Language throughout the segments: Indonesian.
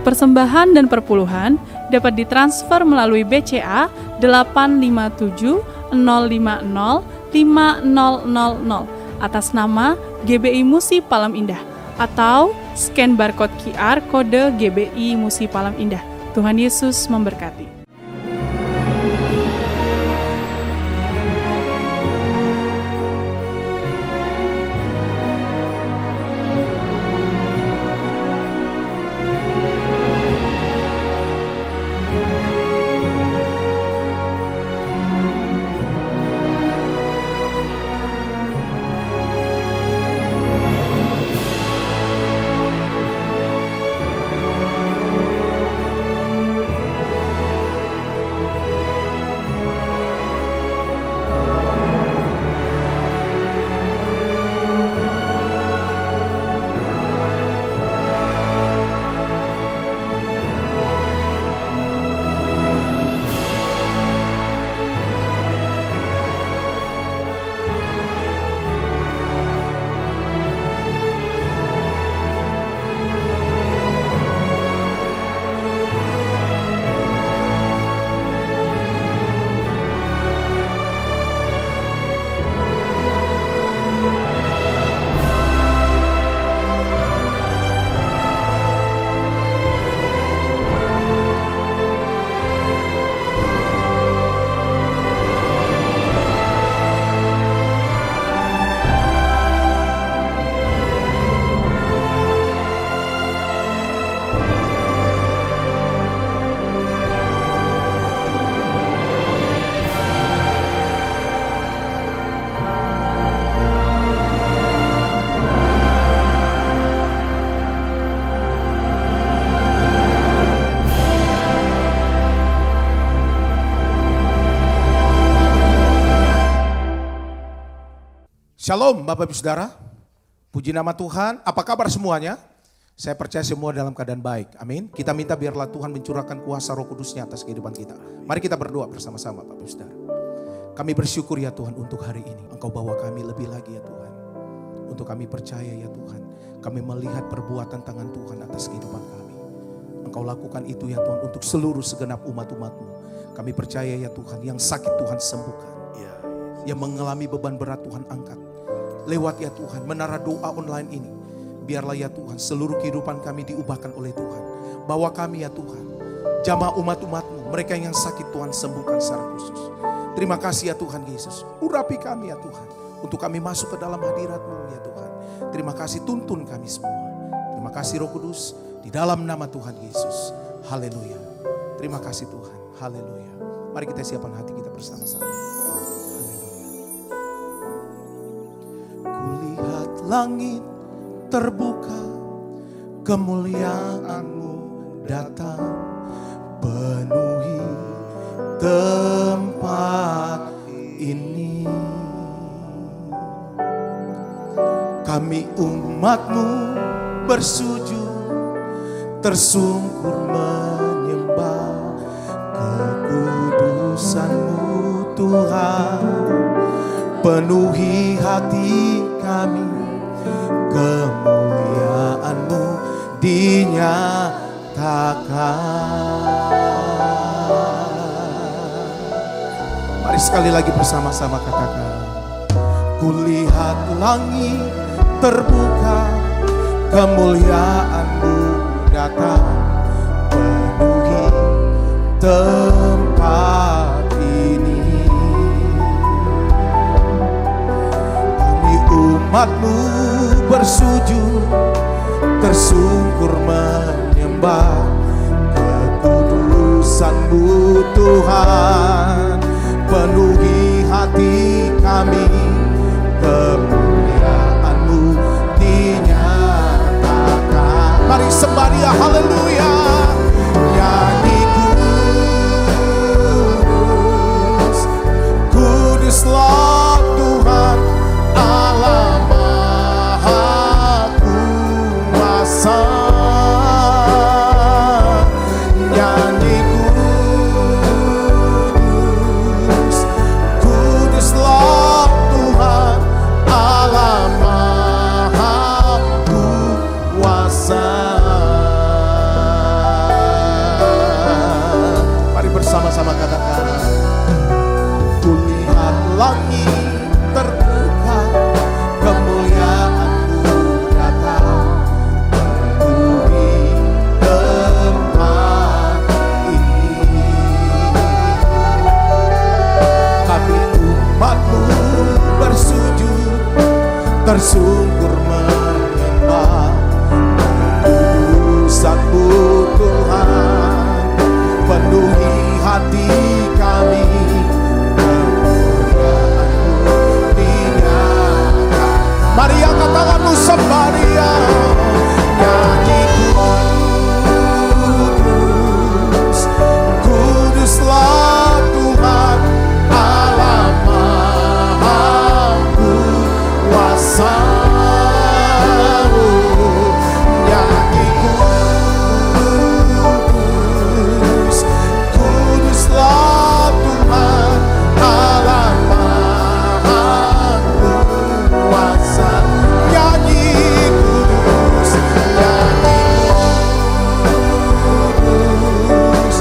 Persembahan dan perpuluhan dapat ditransfer melalui BCA 857 050 5000 atas nama GBI Musi Palam Indah atau scan barcode QR kode GBI Musi Palam Indah. Tuhan Yesus memberkati. Shalom Bapak Ibu Saudara, puji nama Tuhan. Apa kabar semuanya? Saya percaya semua dalam keadaan baik, amin. Kita minta biarlah Tuhan mencurahkan kuasa Roh Kudusnya atas kehidupan kita. Mari kita berdoa bersama-sama Bapak Ibu Saudara. Kami bersyukur ya Tuhan untuk hari ini, Engkau bawa kami lebih lagi ya Tuhan. Untuk kami percaya ya Tuhan, kami melihat perbuatan tangan Tuhan atas kehidupan kami. Engkau lakukan itu ya Tuhan untuk seluruh segenap umat-umat-Mu. Kami percaya ya Tuhan, yang sakit Tuhan sembuhkan, yang mengalami beban berat Tuhan angkat. Lewat ya Tuhan, menara doa online ini. Biarlah ya Tuhan, seluruh kehidupan kami diubahkan oleh Tuhan. Bawa kami ya Tuhan, jamaah umat-umat-Mu, mereka yang sakit Tuhan sembuhkan secara khusus. Terima kasih ya Tuhan Yesus, urapi kami ya Tuhan. Untuk kami masuk ke dalam hadirat-Mu ya Tuhan. Terima kasih, tuntun kami semua. Terima kasih Roh Kudus, di dalam nama Tuhan Yesus. Haleluya. Terima kasih Tuhan, haleluya. Mari kita siapkan hati kita bersama-sama. Kulihat langit terbuka, kemuliaan-Mu datang, penuhi tempat ini. Kami umat-Mu bersujud, tersungkur menyembah kekudusan-Mu Tuhan. Penuhi hati kami, kemuliaan-Mu dinyatakan. Mari sekali lagi bersama-sama katakan. Kulihat langit terbuka, kemuliaan-Mu datang, penuhi tempat ini. Umat-Mu bersujud, tersungkur menyembah kekudusan-Mu Tuhan. Penuhi hati kami, kemuliaan-Mu dinyatakan. Mari sembah Dia, haleluya. Nyanyi kudus, kuduslah Tuhan Allah Maha Kuasa. Nyanyi kudus, kuduslah Tuhan Allah Maha. bersama-sama katakan, kulihat langit terbuka, kemuliaan-Mu datang memenuhi tempat ini. Kami umat-Mu bersujud, tersungkur menyembah kekudusan-Mu Tuhan, penuhi hati kami. Kemuliaan-Mu dinyatakan. Mari angkat tanganmu sembah Dia. Nyanyi kudus, kuduslah Tuhan Allah Maha Kuasa. Nyanyi kudus, kuduslah Tuhan Allah Maha Kuasa. Nyanyi kudus, nyanyi kudus,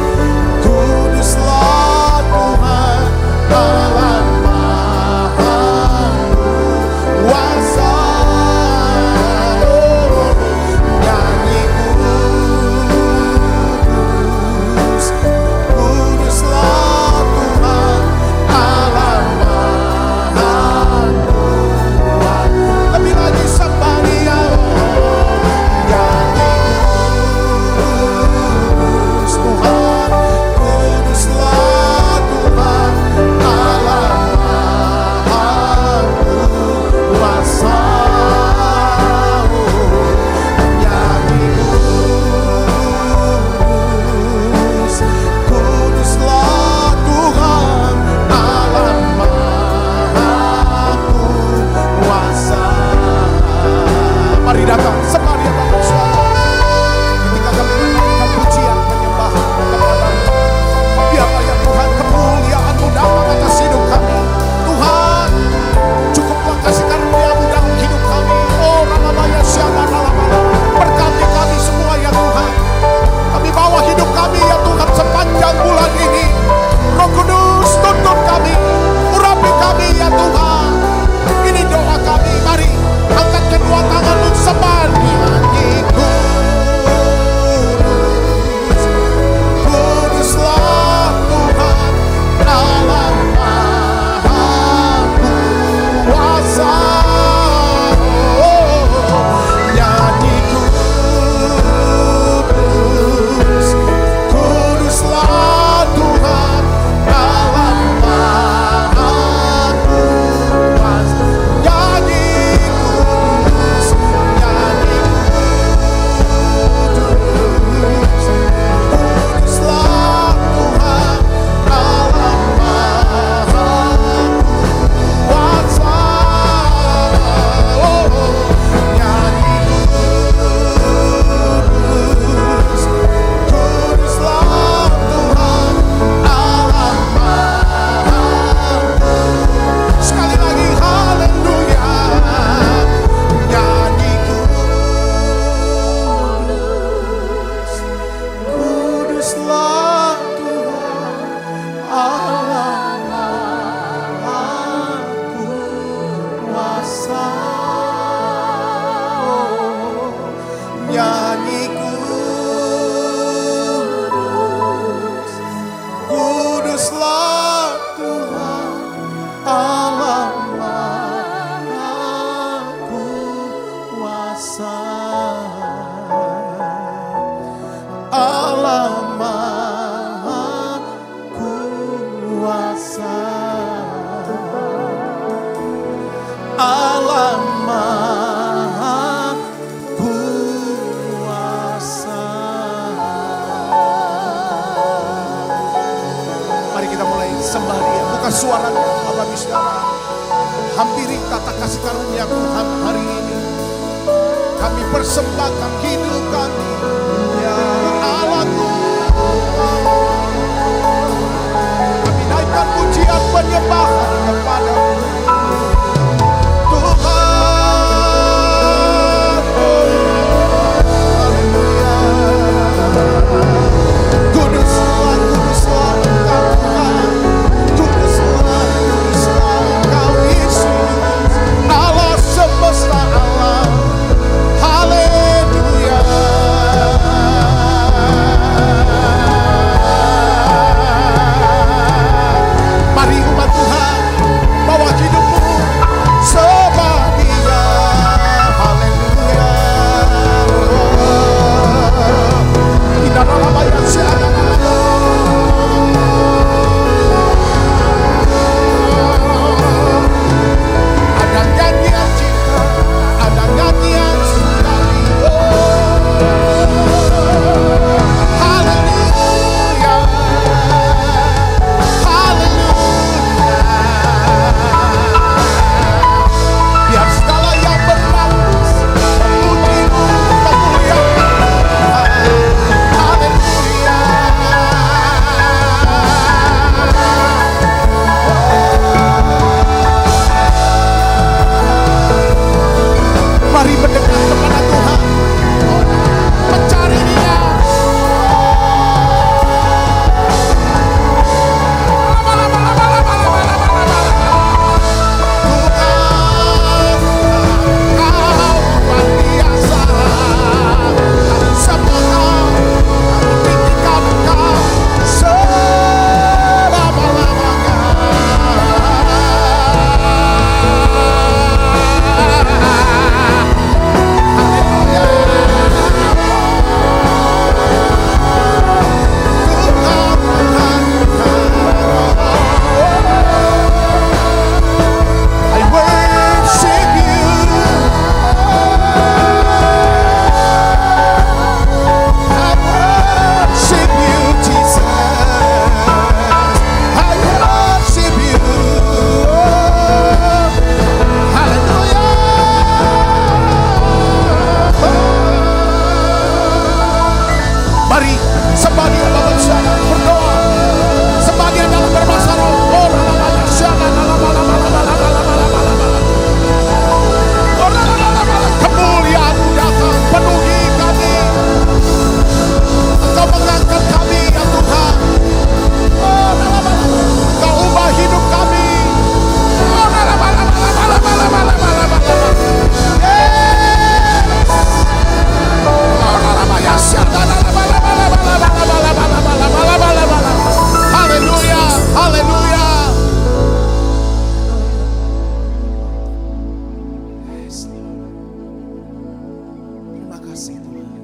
kuduslah Tuhan Allah Maha Kuasa. Nyanyi kudus, kuduslah Tuhan Allah Maha Kuasa. Lebih lagi sembah Dia. Nyanyi kudus Tuhan, kuduslah Tuhan Allah Maha Kuasa. Nyanyi kudus, kuduslah Tuhan Allah Maha Kuasa. Mari datang sembah Dia Bapak Saudara. Ketika kami menaikkan pujian penyembahan kepada-Mu, biarlah ya Tuhan kemuliaan-Mu datang atas hidup kami. Tuhan, cukuplah kasih karunia-Mu dalam hidup kami. Oh Ramamaya Syama Ralamala, berkati kami semua ya Tuhan. Kami bawa hidup kami ya Tuhan sepanjang bulan ini. Roh Kudus tuntun kami, urapi kami ya Tuhan. Ini doa kami. Mari angkat kedua tanganmu sembah. Nyanyi kudus, kuduslah Tuhan Allah Maha Kuasa. Nyanyi kudus, kuduslah Tuhan Allah Maha Kuasa. Nyanyi kudus, nyanyi kudus, kuduslah Tuhan Allah Maha Kuasa. Oh, nyanyi kudus, kuduslah Tuhan Allah Maha. Sekali lagi haleluya. Nyanyi kudus, kuduslah Tuhan Allah Maha Kuasa. Nyanyi kudus, kuduslah Tuhan Allah Maha Kuasa. Allah Maha Kuasa. Allah Maha Kuasa. Mari kita mulai sembah Dia. Buka suaranya Bapak Ibu Saudara. Hampiri kata kasih karunia Tuhan hari ini. Kami persembahkan hidup kami ya Allahku. Kami naikkan pujian penyembahan kepada-Mu Tuhan. Haleluya. Kuduslah, kuduslah Mari sebagian Bapak Saudara berdoa, sebagian dalam berbahasa roh. Oh, kemuliaan-Mu datang penuhi kami. Engkau mengangkat kami ya Tuhan. Oh, Engkau ubah hidup kami. Oh, haleluya, haleluya. Terima kasih Tuhan.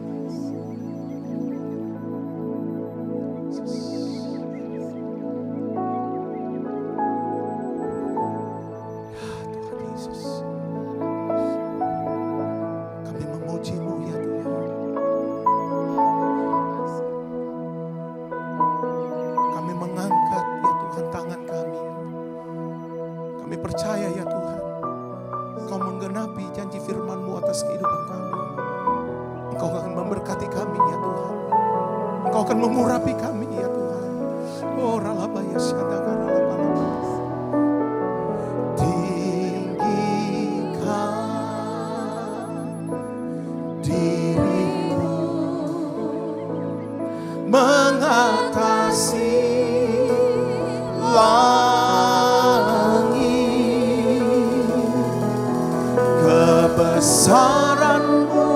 Ya Tuhan Yesus, kami memuji-Mu ya Tuhan. Kami mengangkat ya Tuhan tangan kami. Kami percaya ya Tuhan, Engkau menggenapi janji firman-Mu atas kehidupan kami. Engkau akan memberkati kami ya Tuhan. Engkau akan mengurapi kami ya Tuhan. Oh ralabaya syadagara labalaba. Tinggikan dirimu mengatasi langit, kebesaran-Mu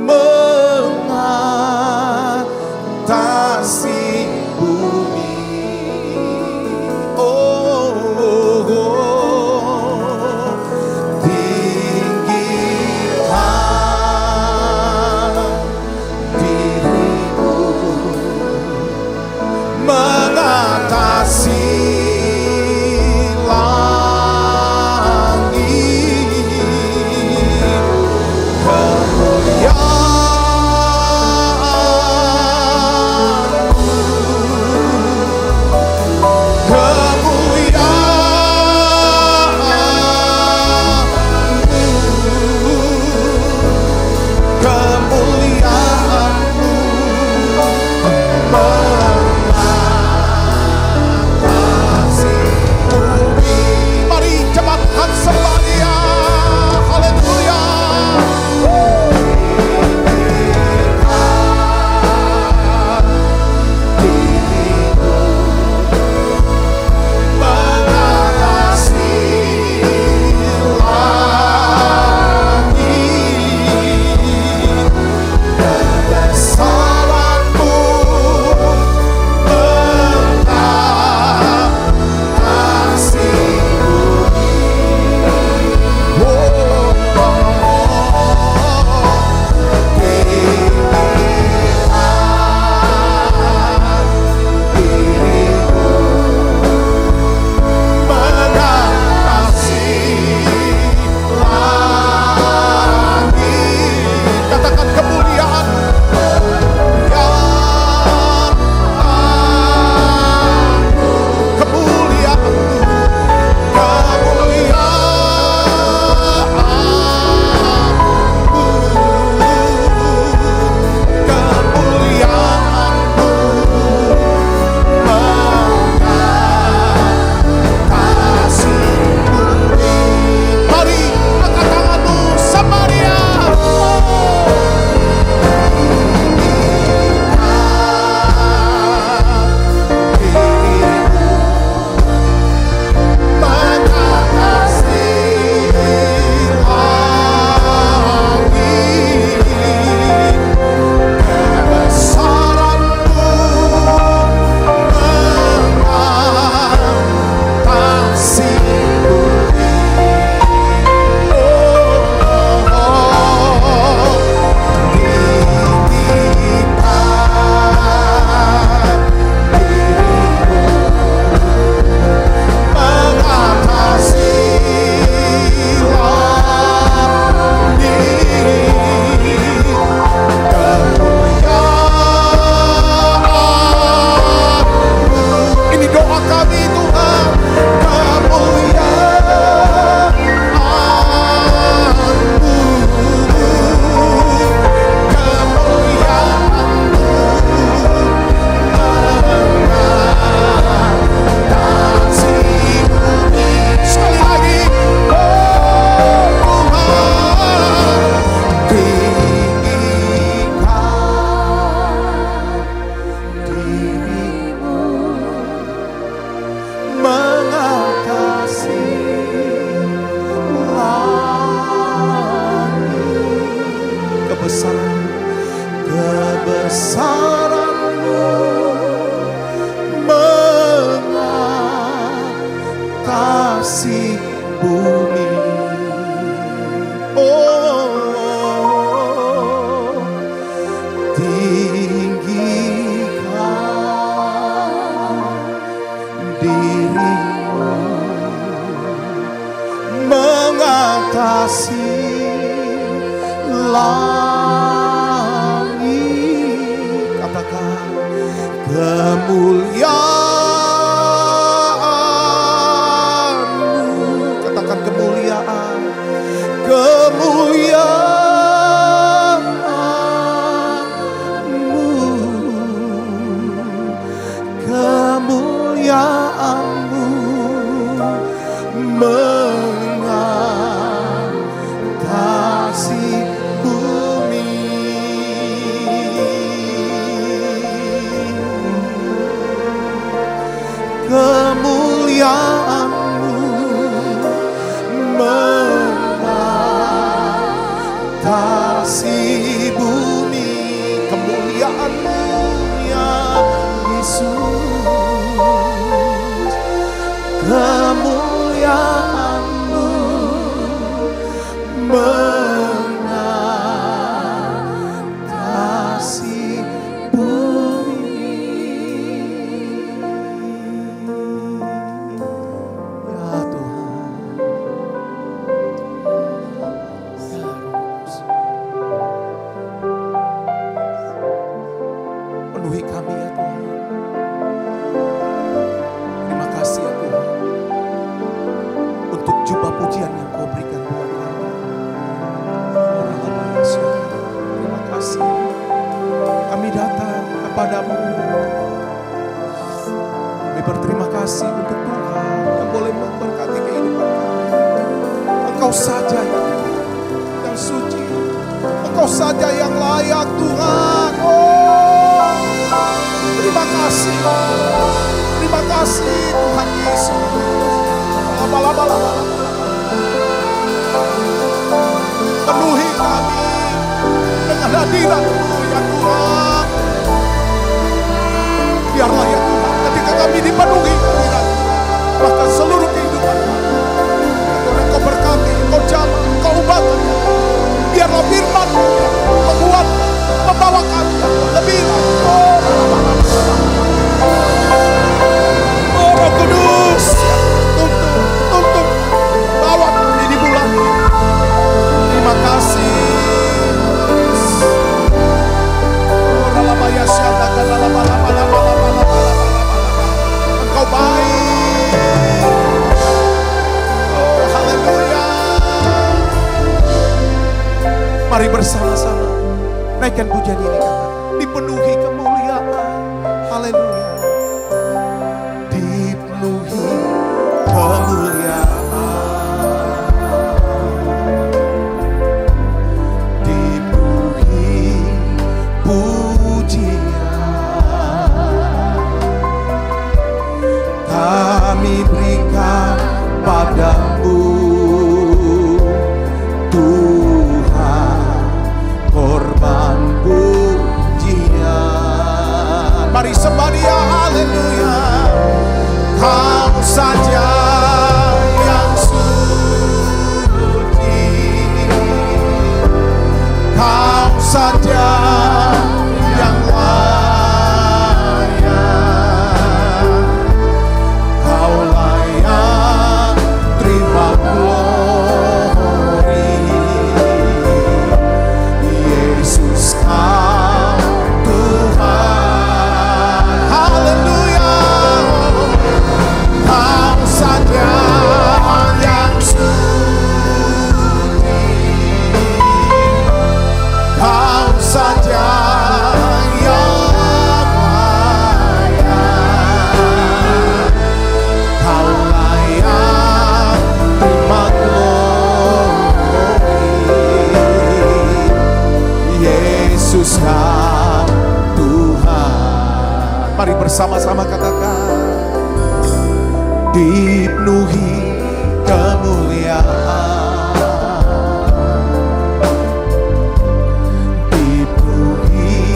mengatasi bumi. Oh, oh, oh. Tinggikan dirimu kebesaran-Mu mengatasi bumi. Oh, tinggikan diri-Mu mengatasi langit. Katakan kemuliaan-Mu. Katakan kemuliaan. Kemuliaan-Mu. Kemuliaan-Mu mengatasi bumi. Kemuliaan-Mu mengatasi bumi. Kemuliaan-Mu ya Yesus. Kemuliaan-Mu mengatasi bumi. Ya Tuhan, ya Roh, penuhi kami ya Tuhan. Terima kasih ya Tuhan untuk jubah pujian yang Kau berikan buat kami. Terima kasih. Kami datang kepadamu. Kami berterima kasih untuk Tuhan yang boleh memberkati kehidupan kami. Engkau saja yang suci. Engkau saja yang layak Tuhan. Oh, terima kasih. Terima kasih Tuhan Yesus. Lama-lama. Penuhi kami dengan hadirat-Mu ya Tuhan. Biarlah ya Tuhan, ketika kami dipenuhi hadirat-Mu, maka seluruh kehidupan kami, Tuhan, Engkau berkati, Engkau jamah, Engkau ubahkan. Biarlah firman-Mu yang membuat, membawa kami lebih lagi. Oh Roh Kudus, tuntun, bawa kami di bulan ini. Terima kasih. Engkau baik. Oh, haleluya. Mari bersama-sama naikkan pujian ini, katakan dipenuhi kemuliaan. Haleluya. Dipenuhi kemuliaan. Kami berikan padamu Tuhan korban pujian. Mari sembah Dia, haleluya. Kau saja yang suci, Kau saja yang Mari bersama-sama katakan, dipenuhi kemuliaan, dipenuhi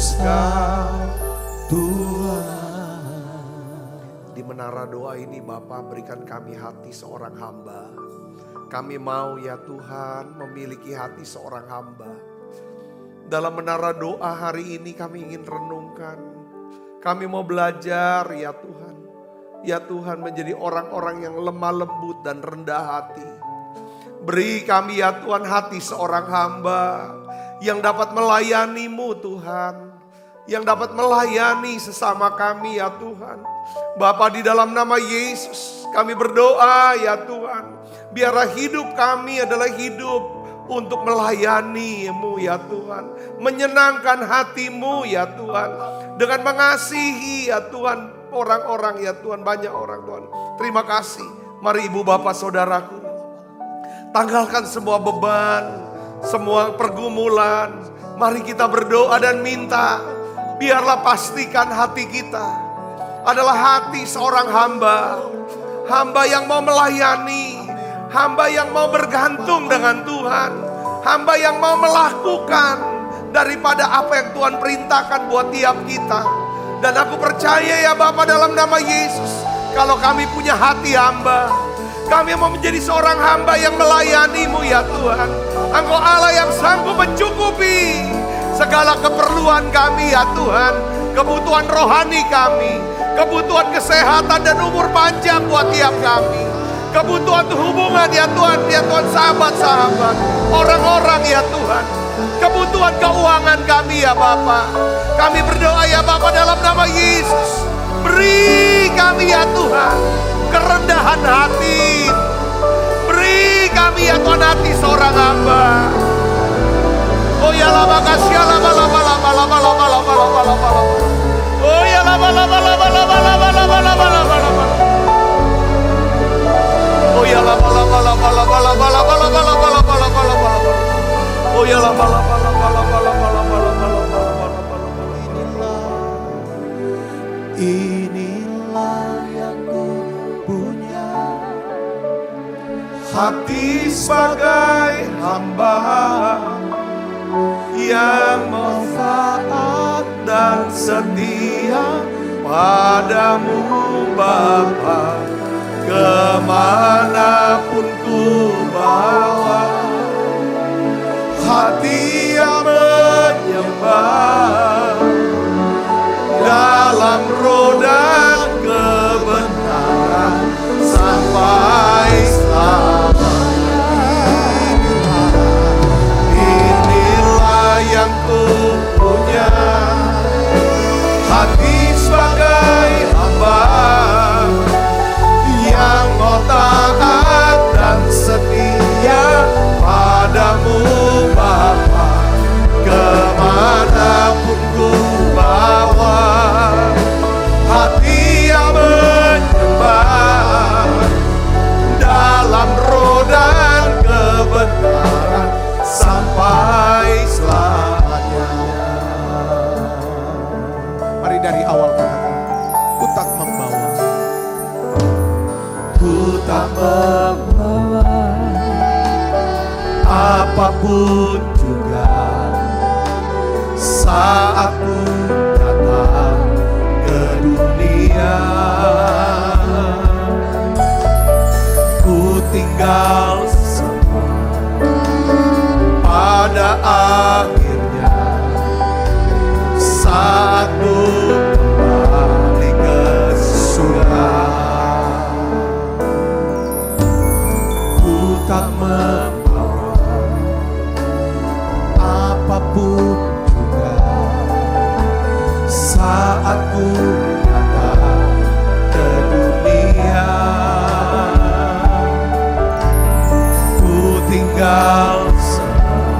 kudus Kau Tuhan. Di menara doa ini Bapa, berikan kami hati seorang hamba. Kami mau ya Tuhan memiliki hati seorang hamba. Dalam menara doa hari ini kami ingin renungkan. Kami mau belajar ya Tuhan. Ya Tuhan menjadi orang-orang yang lemah lembut dan rendah hati. Beri kami ya Tuhan hati seorang hamba yang dapat melayani-Mu Tuhan. Yang dapat melayani sesama kami ya Tuhan. Bapa, di dalam nama Yesus kami berdoa ya Tuhan. Biarlah hidup kami adalah hidup untuk melayani-Mu ya Tuhan. Menyenangkan hati-Mu ya Tuhan. Dengan mengasihi ya Tuhan orang-orang ya Tuhan. Banyak orang Tuhan. Terima kasih. Mari ibu bapak saudaraku. Tanggalkan semua beban. Semua pergumulan. Mari kita berdoa dan minta. Biarlah pastikan hati kita adalah hati seorang hamba. Hamba yang mau melayani. Hamba yang mau bergantung dengan Tuhan. Hamba yang mau melakukan daripada apa yang Tuhan perintahkan buat tiap kita. Dan aku percaya ya Bapa dalam nama Yesus. Kalau kami punya hati hamba. Kami mau menjadi seorang hamba yang melayani-Mu ya Tuhan. Engkau Allah yang sanggup mencukupi segala keperluan kami ya Tuhan. Kebutuhan rohani kami. Kebutuhan kesehatan dan umur panjang buat tiap kami. Kebutuhan hubungan ya Tuhan sahabat-sahabat. Orang-orang ya Tuhan. Kebutuhan keuangan kami ya Bapa. Kami berdoa ya Bapa dalam nama Yesus. Beri kami ya Tuhan kerendahan hati. Beri kami ya Tuhan hati seorang hamba. Oh ya lama kasih lama. Oh ya lama. Oh ya lama. Oh ya lama. Inilah yang ku punya, hati sebagai hamba yang mau taat dan setia padamu Bapa. Kemanapun ku bawa, hati yang menyembah dalam roh dan kebenaran sampai selamanya. Inilah yang ku punya, hati sebagai hamba yang mau taat dan setia padamu Bapa. Kemanapun ku bawa, hati yang menyembah dalam roh dan kebenaran sampai selamanya. Mari dari awal katakan, ku tak membawa. Ku tak membawa apapun juga saat ku datang ke dunia. Ku tinggal semua pada akhirnya saat ku kembali ke surga. Ku tak membawa apapun juga saat ku datang ke dunia. Ku tinggal semua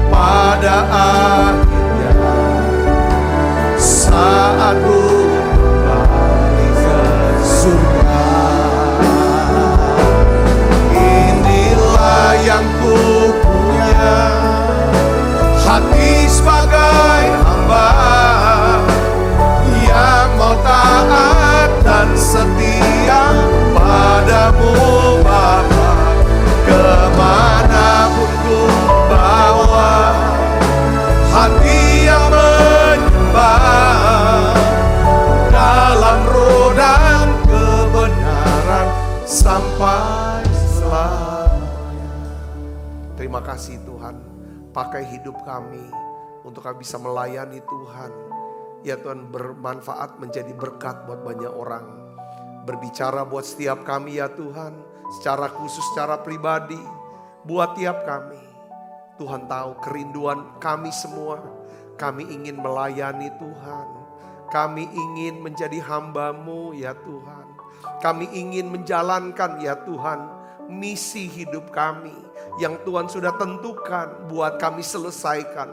pada akhirnya saat ku kembali ke surga. Inilah yang ku punya, hati sebagai hamba yang mau taat dan setia padamu Bapa. Kemana pakai hidup kami untuk kami bisa melayani Tuhan. Ya Tuhan, bermanfaat menjadi berkat buat banyak orang. Berbicara buat setiap kami ya Tuhan, secara khusus, secara pribadi, buat tiap kami. Tuhan tahu kerinduan kami semua. Kami ingin melayani Tuhan. Kami ingin menjadi hamba-Mu ya Tuhan. Kami ingin menjalankan ya Tuhan misi hidup kami yang Tuhan sudah tentukan buat kami selesaikan.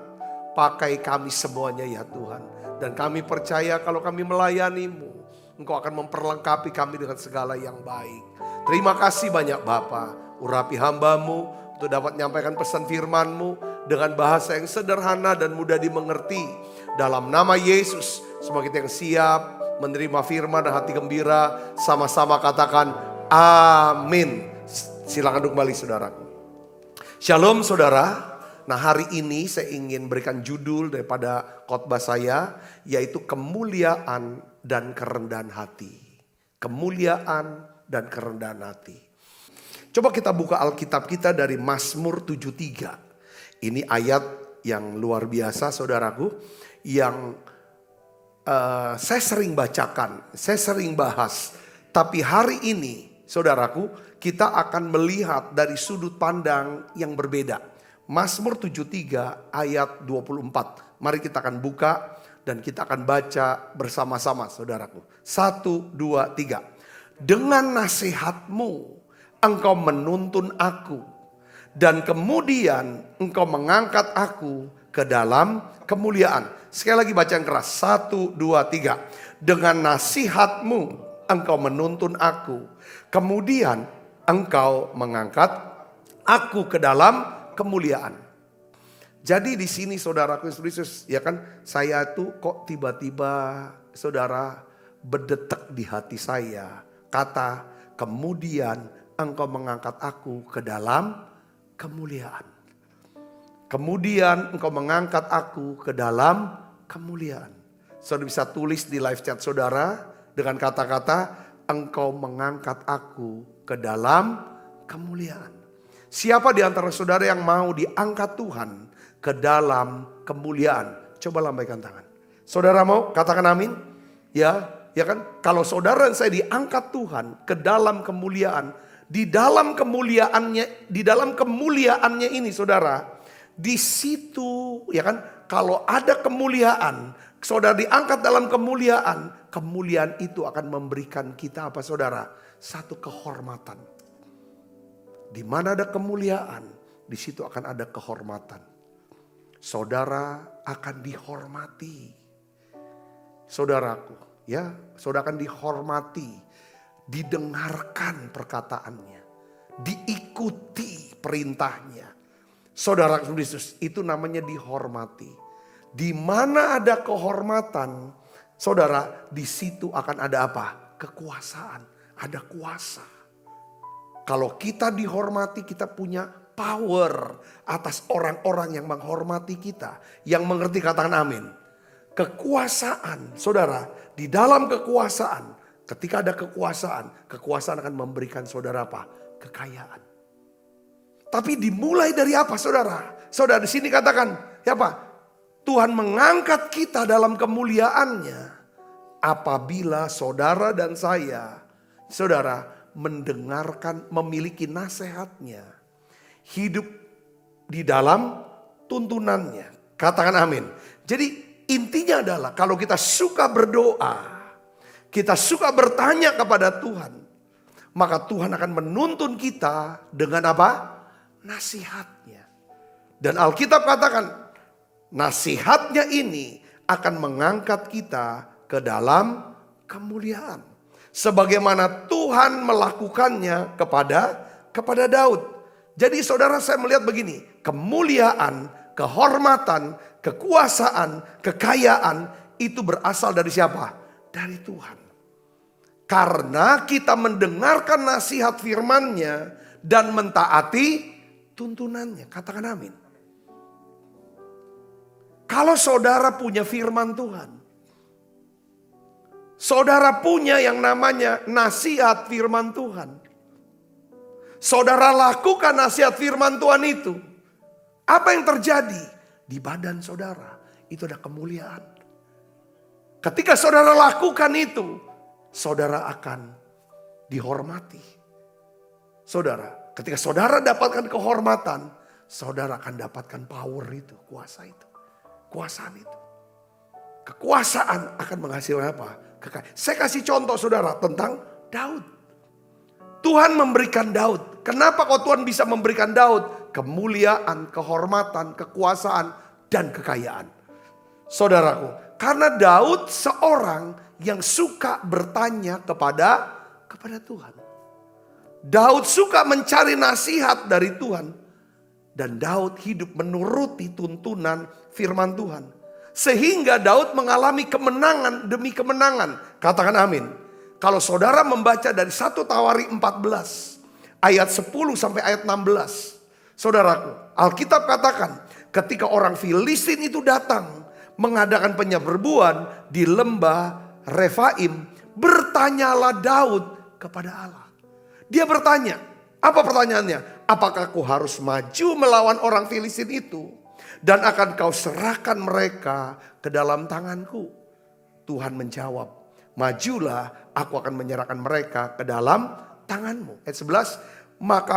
Pakai kami semuanya ya Tuhan. Dan kami percaya kalau kami melayani-Mu, Engkau akan memperlengkapi kami dengan segala yang baik. Terima kasih banyak Bapa. Urapi hamba-Mu untuk dapat menyampaikan pesan firman-Mu dengan bahasa yang sederhana dan mudah dimengerti. Dalam nama Yesus, semua kita yang siap menerima firman dan hati gembira, sama-sama katakan amin. Silakan duduk kembali saudaraku. Shalom saudara. Nah hari ini saya ingin berikan judul daripada khotbah saya, yaitu kemuliaan dan kerendahan hati. Kemuliaan dan kerendahan hati. Coba kita buka Alkitab kita dari Mazmur 73. Ini ayat yang luar biasa saudaraku, yang saya sering bacakan, saya sering bahas. Tapi hari ini saudaraku, kita akan melihat dari sudut pandang yang berbeda. Mazmur 73 ayat 24. Mari kita akan buka dan kita akan baca bersama-sama saudaraku. 1, 2, 3. Dengan nasihat-Mu Engkau menuntun aku, dan kemudian Engkau mengangkat aku ke dalam kemuliaan. Sekali lagi baca yang keras. 1, 2, 3. Dengan nasihat-Mu Engkau menuntun aku, kemudian Engkau mengangkat aku ke dalam kemuliaan. Jadi di sini saudaraku Yesus, ya kan, saya tuh kok tiba-tiba saudara berdetak di hati saya kata kemudian Engkau mengangkat aku ke dalam kemuliaan. Kemudian Engkau mengangkat aku ke dalam kemuliaan. Saudara bisa tulis di live chat saudara dengan kata-kata Engkau mengangkat aku ke dalam kemuliaan. Siapa di antara saudara yang mau diangkat Tuhan ke dalam kemuliaan? Coba lambaikan tangan. Saudara mau? Katakan amin. Ya kan? Kalau saudara dan saya diangkat Tuhan ke dalam kemuliaan, di dalam kemuliaannya ini saudara, di situ ya kan, kalau ada kemuliaan, saudara diangkat dalam kemuliaan, kemuliaan itu akan memberikan kita apa saudara? Satu kehormatan. Di mana ada kemuliaan, di situ akan ada kehormatan. Saudara akan dihormati. Saudaraku, ya, saudara akan dihormati, didengarkan perkataannya, diikuti perintahnya. Saudara Yesus, itu namanya dihormati. Di mana ada kehormatan, saudara, di situ akan ada apa? Kekuasaan, ada kuasa. Kalau kita dihormati, kita punya power atas orang-orang yang menghormati kita. Yang mengerti, katakan amin. Kekuasaan, saudara, di dalam kekuasaan, ketika ada kekuasaan, kekuasaan akan memberikan saudara apa? Kekayaan. Tapi dimulai dari apa saudara? Saudara di sini katakan, ya apa? Tuhan mengangkat kita dalam kemuliaannya apabila saudara dan saya, saudara, mendengarkan, memiliki nasihatnya, hidup di dalam tuntunannya. Katakan amin. Jadi intinya adalah kalau kita suka berdoa, kita suka bertanya kepada Tuhan, maka Tuhan akan menuntun kita dengan apa? Nasihatnya. Dan Alkitab katakan nasihatnya ini akan mengangkat kita ke dalam kemuliaan. Sebagaimana Tuhan melakukannya kepada Daud. Jadi saudara, saya melihat begini, kemuliaan, kehormatan, kekuasaan, kekayaan itu berasal dari siapa? Dari Tuhan. Karena kita mendengarkan nasihat firman-Nya dan mentaati tuntunannya. Katakan amin. Kalau saudara punya firman Tuhan, saudara punya yang namanya nasihat firman Tuhan, saudara lakukan nasihat firman Tuhan itu, Apa yang terjadi di badan saudara? Itu ada kemuliaan. Ketika saudara lakukan itu, saudara akan dihormati. Saudara, ketika saudara dapatkan kehormatan, saudara akan dapatkan power itu, kuasa itu, kekuasaan itu. Kekuasaan akan menghasilkan apa? Saya kasih contoh saudara tentang Daud. Tuhan memberikan Daud. Kenapa kok Tuhan bisa memberikan Daud? Kemuliaan, kehormatan, kekuasaan, dan kekayaan. Saudaraku, karena Daud seorang yang suka bertanya kepada Tuhan. Daud suka mencari nasihat dari Tuhan. Dan Daud hidup menuruti tuntunan firman Tuhan. Sehingga Daud mengalami kemenangan demi kemenangan. Katakan amin. Kalau saudara membaca dari 1 Tawari 14 ayat 10 sampai ayat 16. Saudaraku, Alkitab katakan ketika orang Filistin itu datang mengadakan penyerbuan di lembah Refaim, bertanyalah Daud kepada Allah. Dia bertanya, apa pertanyaannya? Apakah kau harus maju melawan orang Filistin itu? Dan akan kau serahkan mereka ke dalam tanganku? Tuhan menjawab, majulah, aku akan menyerahkan mereka ke dalam tanganmu. Ayat 11, maka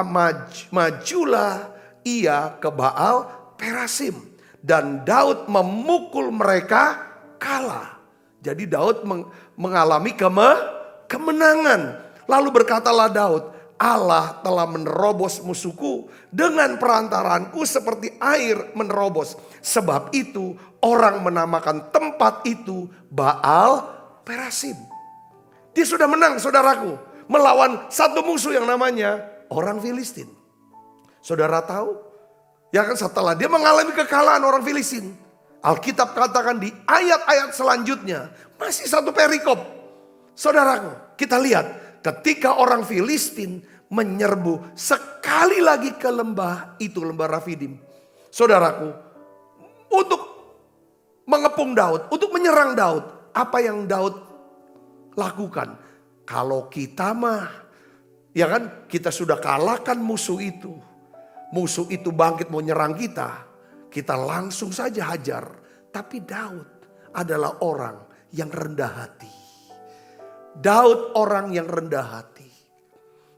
majulah ia ke Baal Perasim. Dan Daud memukul mereka kalah. Jadi Daud mengalami kemenangan. Lalu berkatalah Daud, Allah telah menerobos musuhku dengan perantaraanku seperti air menerobos. Sebab itu orang menamakan tempat itu Baal Perasim. Dia sudah menang saudaraku. Melawan satu musuh yang namanya orang Filistin. Saudara tahu? Ya kan setelah dia mengalami kekalahan orang Filistin. Alkitab katakan di ayat-ayat selanjutnya. Masih satu perikop. Saudaraku, kita lihat. Ketika orang Filistin menyerbu sekali lagi ke lembah itu, lembah Rafidim. Saudaraku, untuk mengepung Daud, untuk menyerang Daud. Apa yang Daud lakukan? Kalau kita mah, ya kan, kita sudah kalahkan musuh itu. Musuh itu bangkit mau nyerang kita. Kita langsung saja hajar. Tapi Daud adalah orang yang rendah hati. Daud orang yang rendah hati.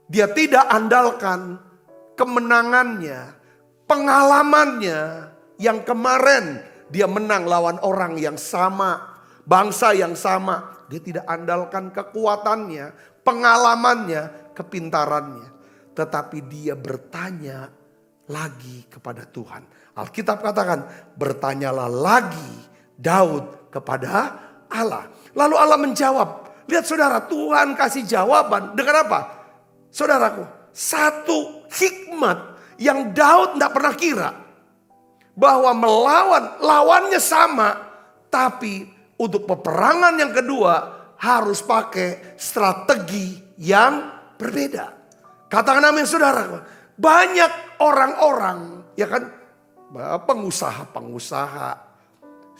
Dia tidak andalkan kemenangannya, pengalamannya yang kemarin dia menang lawan orang yang sama, bangsa yang sama. Dia tidak andalkan kekuatannya, pengalamannya, kepintarannya. Tetapi dia bertanya lagi kepada Tuhan. Alkitab katakan, bertanyalah lagi Daud kepada Allah. Lalu Allah menjawab. Lihat saudara, Tuhan kasih jawaban dengan apa? Saudaraku, satu hikmat yang Daud tidak pernah kira. Bahwa melawan, lawannya sama. Tapi untuk peperangan yang kedua harus pakai strategi yang berbeda. Katakan amin saudaraku. Banyak orang-orang, ya kan, pengusaha-pengusaha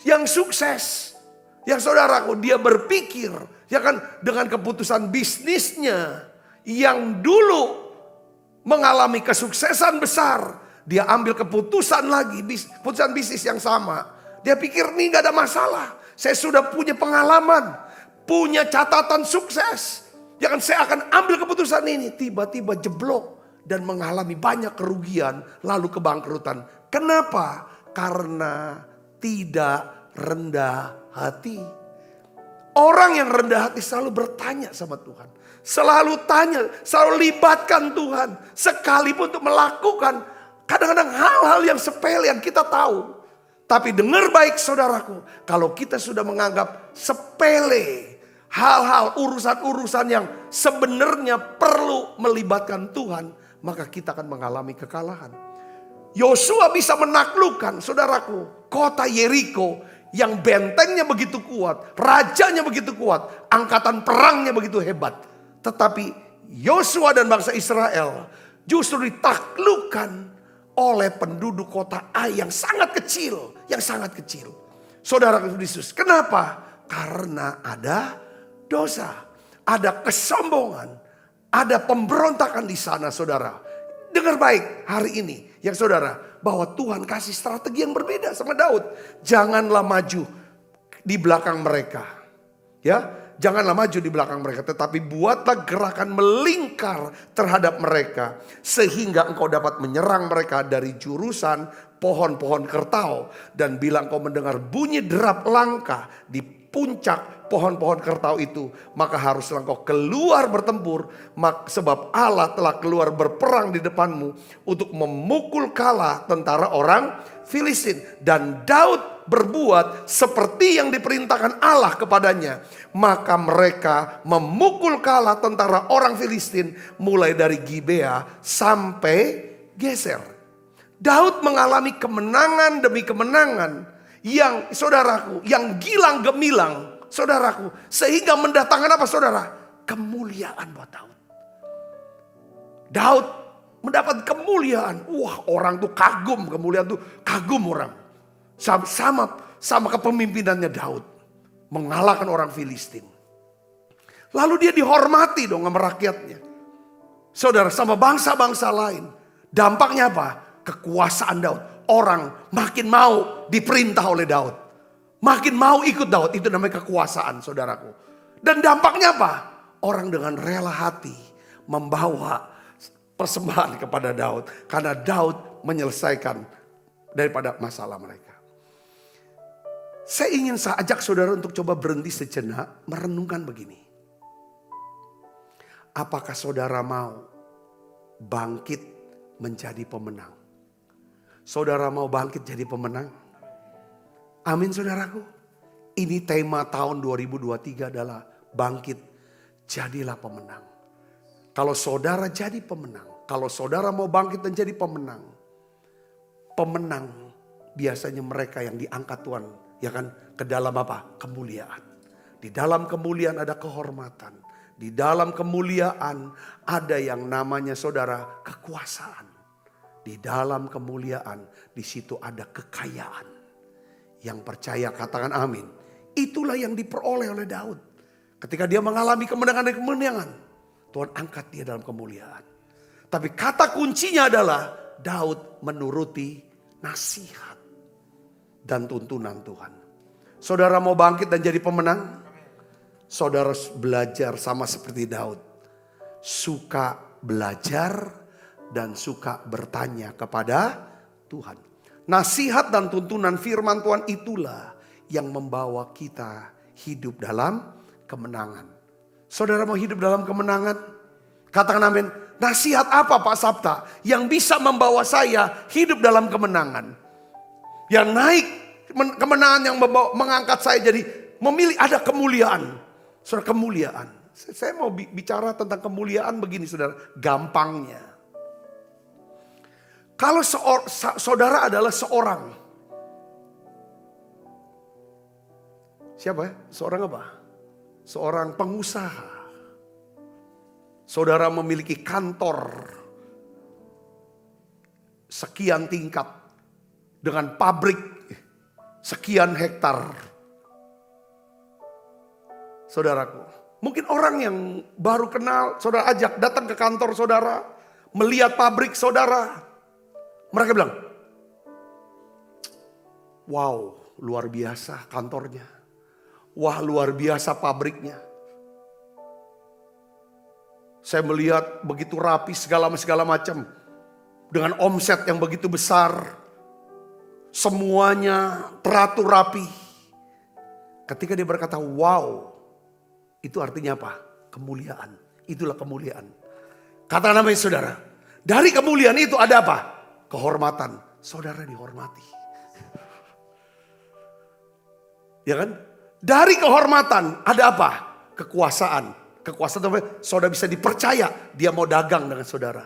yang sukses. Yang saudaraku, dia berpikir, ya kan, dengan keputusan bisnisnya yang dulu mengalami kesuksesan besar, dia ambil keputusan lagi, keputusan bisnis yang sama. Dia pikir ini gak ada masalah. Saya sudah punya pengalaman, punya catatan sukses. Ya kan, saya akan ambil keputusan ini. Tiba-tiba jeblok dan mengalami banyak kerugian, lalu kebangkrutan. Kenapa? Karena tidak rendah hati. Orang yang rendah hati selalu bertanya sama Tuhan. Selalu tanya, selalu libatkan Tuhan. Sekalipun untuk melakukan kadang-kadang hal-hal yang sepele yang kita tahu. Tapi dengar baik saudaraku. Kalau kita sudah menganggap sepele hal-hal urusan-urusan yang sebenarnya perlu melibatkan Tuhan. Maka kita akan mengalami kekalahan. Yosua bisa menaklukkan saudaraku kota Yeriko. Yang bentengnya begitu kuat, rajanya begitu kuat, angkatan perangnya begitu hebat. Tetapi Yosua dan bangsa Israel justru ditaklukkan oleh penduduk kota Ai yang sangat kecil. Yang sangat kecil. Saudara Yesus, kenapa? Karena ada dosa, ada kesombongan, ada pemberontakan di sana saudara. Dengar baik hari ini yang saudara, bahwa Tuhan kasih strategi yang berbeda sama Daud. Janganlah maju di belakang mereka. Ya, janganlah maju di belakang mereka, tetapi buatlah gerakan melingkar terhadap mereka sehingga engkau dapat menyerang mereka dari jurusan pohon-pohon kertau. Dan bila engkau mendengar bunyi derap langkah di puncak pohon-pohon kertau itu, maka haruslah engkau keluar bertempur, sebab Allah telah keluar berperang di depanmu untuk memukul kalah tentara orang Filistin. Dan Daud berbuat seperti yang diperintahkan Allah kepadanya. Maka mereka memukul kalah tentara orang Filistin mulai dari Gibea sampai Geser. Daud mengalami kemenangan demi kemenangan yang saudaraku, yang gilang gemilang saudaraku, sehingga mendatangkan apa saudara? Kemuliaan buat Daud. Daud mendapat kemuliaan. Wah, orang tuh kagum, kemuliaan tuh kagum orang. Sama kepemimpinannya Daud, mengalahkan orang Filistin. Lalu dia dihormati dong sama rakyatnya. Saudara, sama bangsa-bangsa lain. Dampaknya apa? Kekuasaan Daud. Orang makin mau diperintah oleh Daud. Makin mau ikut Daud. Itu namanya kekuasaan, saudaraku. Dan dampaknya apa? Orang dengan rela hati membawa persembahan kepada Daud. Karena Daud menyelesaikan daripada masalah mereka. Saya ingin ajak saudara untuk coba berhenti sejenak merenungkan begini. Apakah saudara mau bangkit menjadi pemenang? Saudara mau bangkit jadi pemenang? Amin saudaraku. Ini tema tahun 2023 adalah bangkit jadilah pemenang. Kalau saudara jadi pemenang, kalau saudara mau bangkit dan jadi pemenang, pemenang biasanya mereka yang diangkat Tuhan, ya kan, ke dalam apa? Kemuliaan. Di dalam kemuliaan ada kehormatan. Di dalam kemuliaan ada yang namanya saudara kekuasaan. Di dalam kemuliaan di situ ada kekayaan. Yang percaya katakan amin. Itulah yang diperoleh oleh Daud. Ketika dia mengalami kemenangan dan kemenangan, Tuhan angkat dia dalam kemuliaan. Tapi kata kuncinya adalah Daud menuruti nasihat dan tuntunan Tuhan. Saudara mau bangkit dan jadi pemenang? Saudara belajar sama seperti Daud. Suka belajar dan suka bertanya kepada Tuhan. Nasihat dan tuntunan firman Tuhan itulah yang membawa kita hidup dalam kemenangan. Saudara mau hidup dalam kemenangan? Katakan amin. Nasihat apa Pak Sabta yang bisa membawa saya hidup dalam kemenangan? Yang naik kemenangan yang mengangkat saya jadi memilih ada kemuliaan. Saudara, kemuliaan. Saya mau bicara tentang kemuliaan begini saudara. Gampangnya. Kalau saudara adalah seorang. Siapa ya? Seorang apa? Seorang pengusaha. Saudara memiliki kantor sekian tingkat dengan pabrik sekian hektar. Saudaraku, mungkin orang yang baru kenal, saudara ajak datang ke kantor saudara, melihat pabrik saudara. Mereka bilang, wow, luar biasa kantornya. Wah, luar biasa pabriknya. Saya melihat begitu rapi segala macam. Dengan omset yang begitu besar. Semuanya teratur rapi. Ketika dia berkata, wow. Itu artinya apa? Kemuliaan. Itulah kemuliaan. Kata namanya saudara. Dari kemuliaan itu ada apa? Kehormatan. Saudara dihormati. Ya kan? Dari kehormatan ada apa? Kekuasaan. Kekuasaan apa? Saudara bisa dipercaya. Dia mau dagang dengan saudara.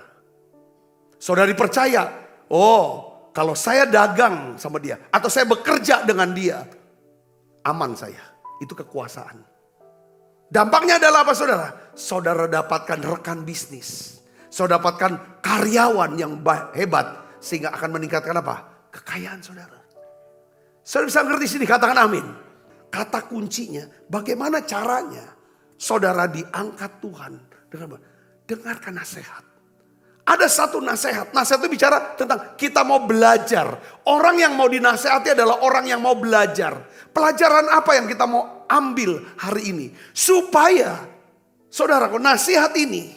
Saudara dipercaya. Oh, kalau saya dagang sama dia. Atau saya bekerja dengan dia. Aman saya. Itu kekuasaan. Dampaknya adalah apa saudara? Saudara dapatkan rekan bisnis. Saudara dapatkan karyawan yang hebat. Sehingga akan meningkatkan apa? Kekayaan saudara. Saudara bisa ngerti sini, katakan amin. Kata kuncinya, bagaimana caranya saudara diangkat Tuhan. Dengarkan nasihat. Ada satu nasihat. Nasihat itu bicara tentang kita mau belajar. Orang yang mau dinasehati adalah orang yang mau belajar. Pelajaran apa yang kita mau ambil hari ini? Supaya, saudaraku, nasihat ini,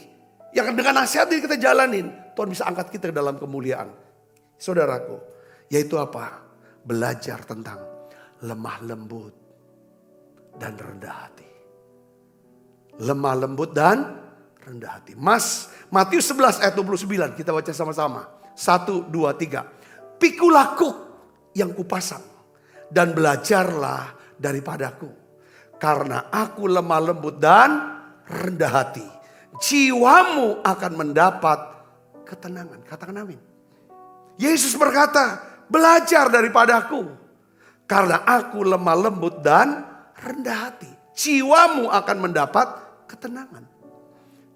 yang dengan nasihat ini kita jalanin, Tuhan bisa angkat kita ke dalam kemuliaan. Saudaraku, yaitu apa? Belajar tentang lemah lembut dan rendah hati. Lemah lembut dan rendah hati. Matius 11 ayat 29 kita baca sama-sama. 1, 2, 3. Pikulah kuk yang kupasang dan belajarlah daripadaku. Karena aku lemah lembut dan rendah hati. Jiwamu akan mendapat ketenangan. Katakan amin. Yesus berkata, belajar daripadaku. Karena aku lemah lembut dan rendah hati. Jiwamu akan mendapat ketenangan.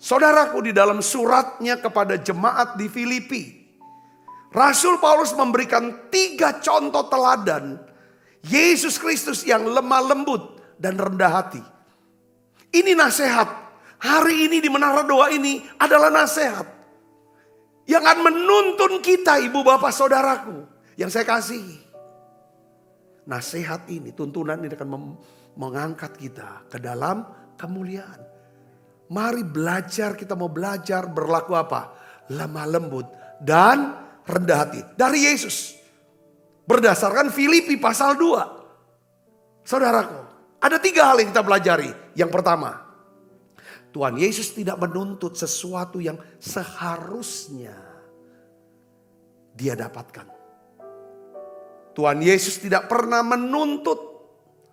Saudaraku, di dalam suratnya kepada jemaat di Filipi, Rasul Paulus memberikan 3 contoh teladan Yesus Kristus yang lemah lembut dan rendah hati. Ini nasihat. Hari ini di Menara Doa ini adalah nasihat yang akan menuntun kita, ibu bapak saudaraku yang saya kasihi. Nasihat ini, tuntunan ini akan mengangkat kita ke dalam kemuliaan. Mari belajar, kita mau belajar berlaku apa? Lemah lembut dan rendah hati. Dari Yesus. Berdasarkan Filipi pasal 2. Saudaraku, ada 3 hal yang kita pelajari. Yang pertama, Tuhan Yesus tidak menuntut sesuatu yang seharusnya dia dapatkan. Tuhan Yesus tidak pernah menuntut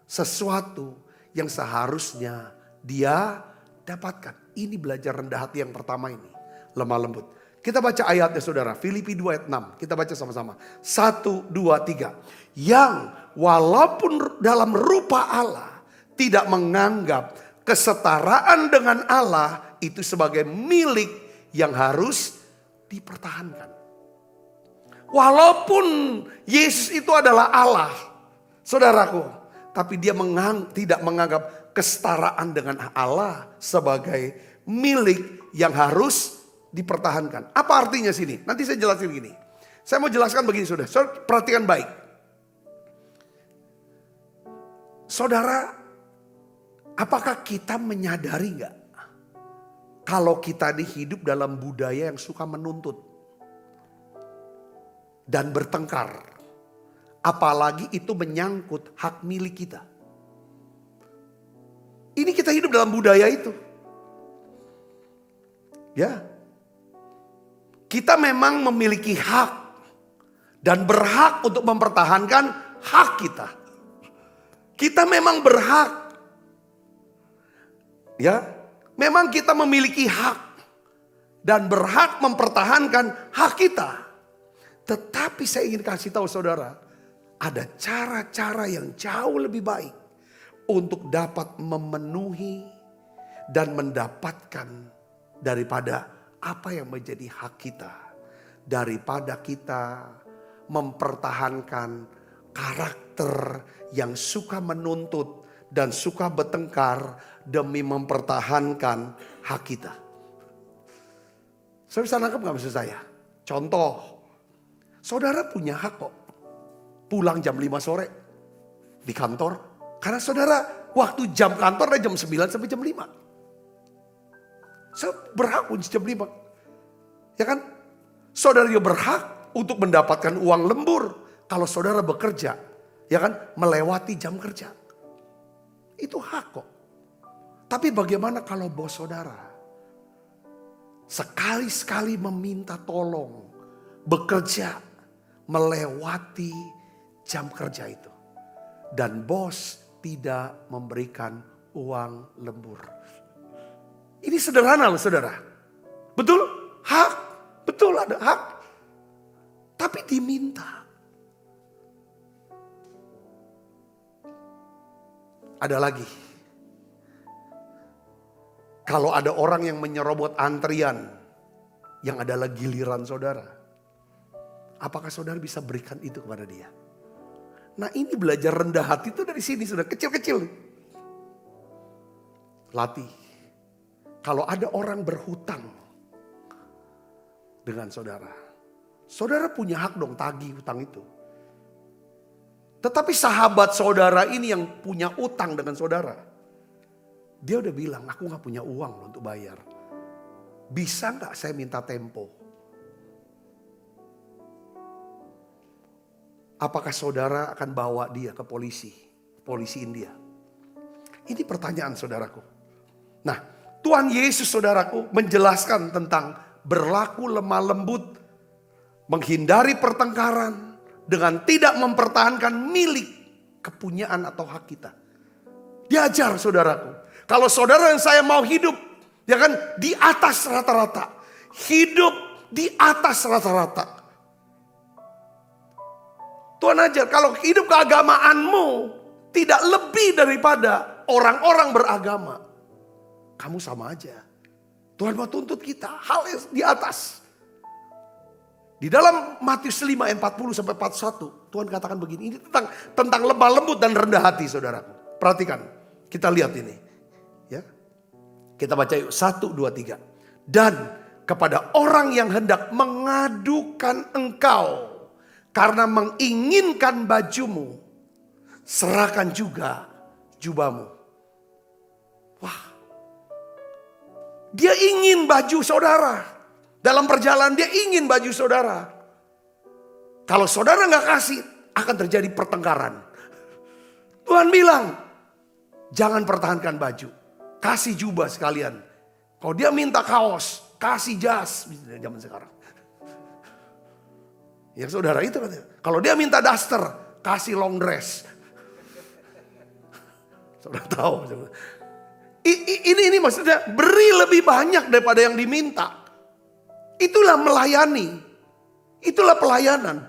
sesuatu yang seharusnya dia dapatkan. Ini belajar rendah hati yang pertama ini. Lemah lembut. Kita baca ayatnya saudara. Filipi 2 ayat 6. Kita baca sama-sama. 1, 2, 3. Yang walaupun dalam rupa Allah tidak menganggap kesetaraan dengan Allah itu sebagai milik yang harus dipertahankan. Walaupun Yesus itu adalah Allah, saudaraku, tapi dia tidak menganggap kesetaraan dengan Allah sebagai milik yang harus dipertahankan. Apa artinya sini? Nanti saya jelasin gini. Saya mau jelaskan begini saudara. Saudara perhatikan baik. Saudara, apakah kita menyadari nggak kalau kita hidup dalam budaya yang suka menuntut dan bertengkar, apalagi itu menyangkut hak milik kita? Ini kita hidup dalam budaya itu. Ya. Kita memang memiliki hak dan berhak untuk mempertahankan hak kita. Kita memang berhak. Ya. Memang kita memiliki hak dan berhak mempertahankan hak kita. Tetapi saya ingin kasih tahu saudara, ada cara-cara yang jauh lebih baik untuk dapat memenuhi dan mendapatkan daripada apa yang menjadi hak kita. Daripada kita mempertahankan karakter yang suka menuntut dan suka bertengkar demi mempertahankan hak kita. Saudara bisa nangkep gak maksud saya? Contoh, saudara punya hak kok pulang jam 5 sore di kantor. Karena saudara waktu jam kantor dari jam 9 sampai jam 5. Saya berhak kunci jam 5. Ya kan? Saudara juga berhak untuk mendapatkan uang lembur. Kalau saudara bekerja. Ya kan? Melewati jam kerja. Itu hak kok. Tapi bagaimana kalau bos saudara sekali-sekali meminta tolong bekerja melewati jam kerja itu. Dan bos tidak memberikan uang lembur. Ini sederhana loh saudara. Betul? Hak. Betul ada hak. Tapi diminta. Ada lagi. Kalau ada orang yang menyerobot antrian yang adalah giliran saudara. Apakah saudara bisa berikan itu kepada dia? Nah ini belajar rendah hati itu dari sini sudah kecil-kecil. Latih. Kalau ada orang berhutang dengan saudara. Saudara punya hak dong tagih hutang itu. Tetapi sahabat saudara ini yang punya utang dengan saudara. Dia udah bilang, aku gak punya uang untuk bayar. Bisa gak saya minta tempo? Apakah saudara akan bawa dia ke polisi? Polisiin dia. Ini pertanyaan saudaraku. Nah, Tuhan Yesus saudaraku menjelaskan tentang berlaku lemah lembut, menghindari pertengkaran dengan tidak mempertahankan milik kepunyaan atau hak kita. Diajar saudaraku. Kalau saudara dan saya mau hidup, ya kan, di atas rata-rata. Hidup di atas rata-rata. Tuhan ajar, kalau hidup keagamaanmu tidak lebih daripada orang-orang beragama, kamu sama aja. Tuhan mau tuntut kita hal yang di atas. Di dalam Matius 5 ayat 40 sampai 41, Tuhan katakan begini, ini tentang lemah lembut dan rendah hati saudaraku. Perhatikan, kita lihat ini. Ya. Kita baca yuk, 1, 2, 3. Dan kepada orang yang hendak mengadukan engkau karena menginginkan bajumu, serahkan juga jubahmu. Wah, dia ingin baju saudara. Dalam perjalanan dia ingin baju saudara. Kalau saudara gak kasih, akan terjadi pertengkaran. Tuhan bilang, jangan pertahankan baju. Kasih jubah sekalian. Kalau dia minta kaos, kasih jas. Zaman sekarang. Ya saudara itu katanya. Kalau dia minta daster, kasih long dress. Saudara tahu. Ini maksudnya beri lebih banyak daripada yang diminta. Itulah melayani. Itulah pelayanan.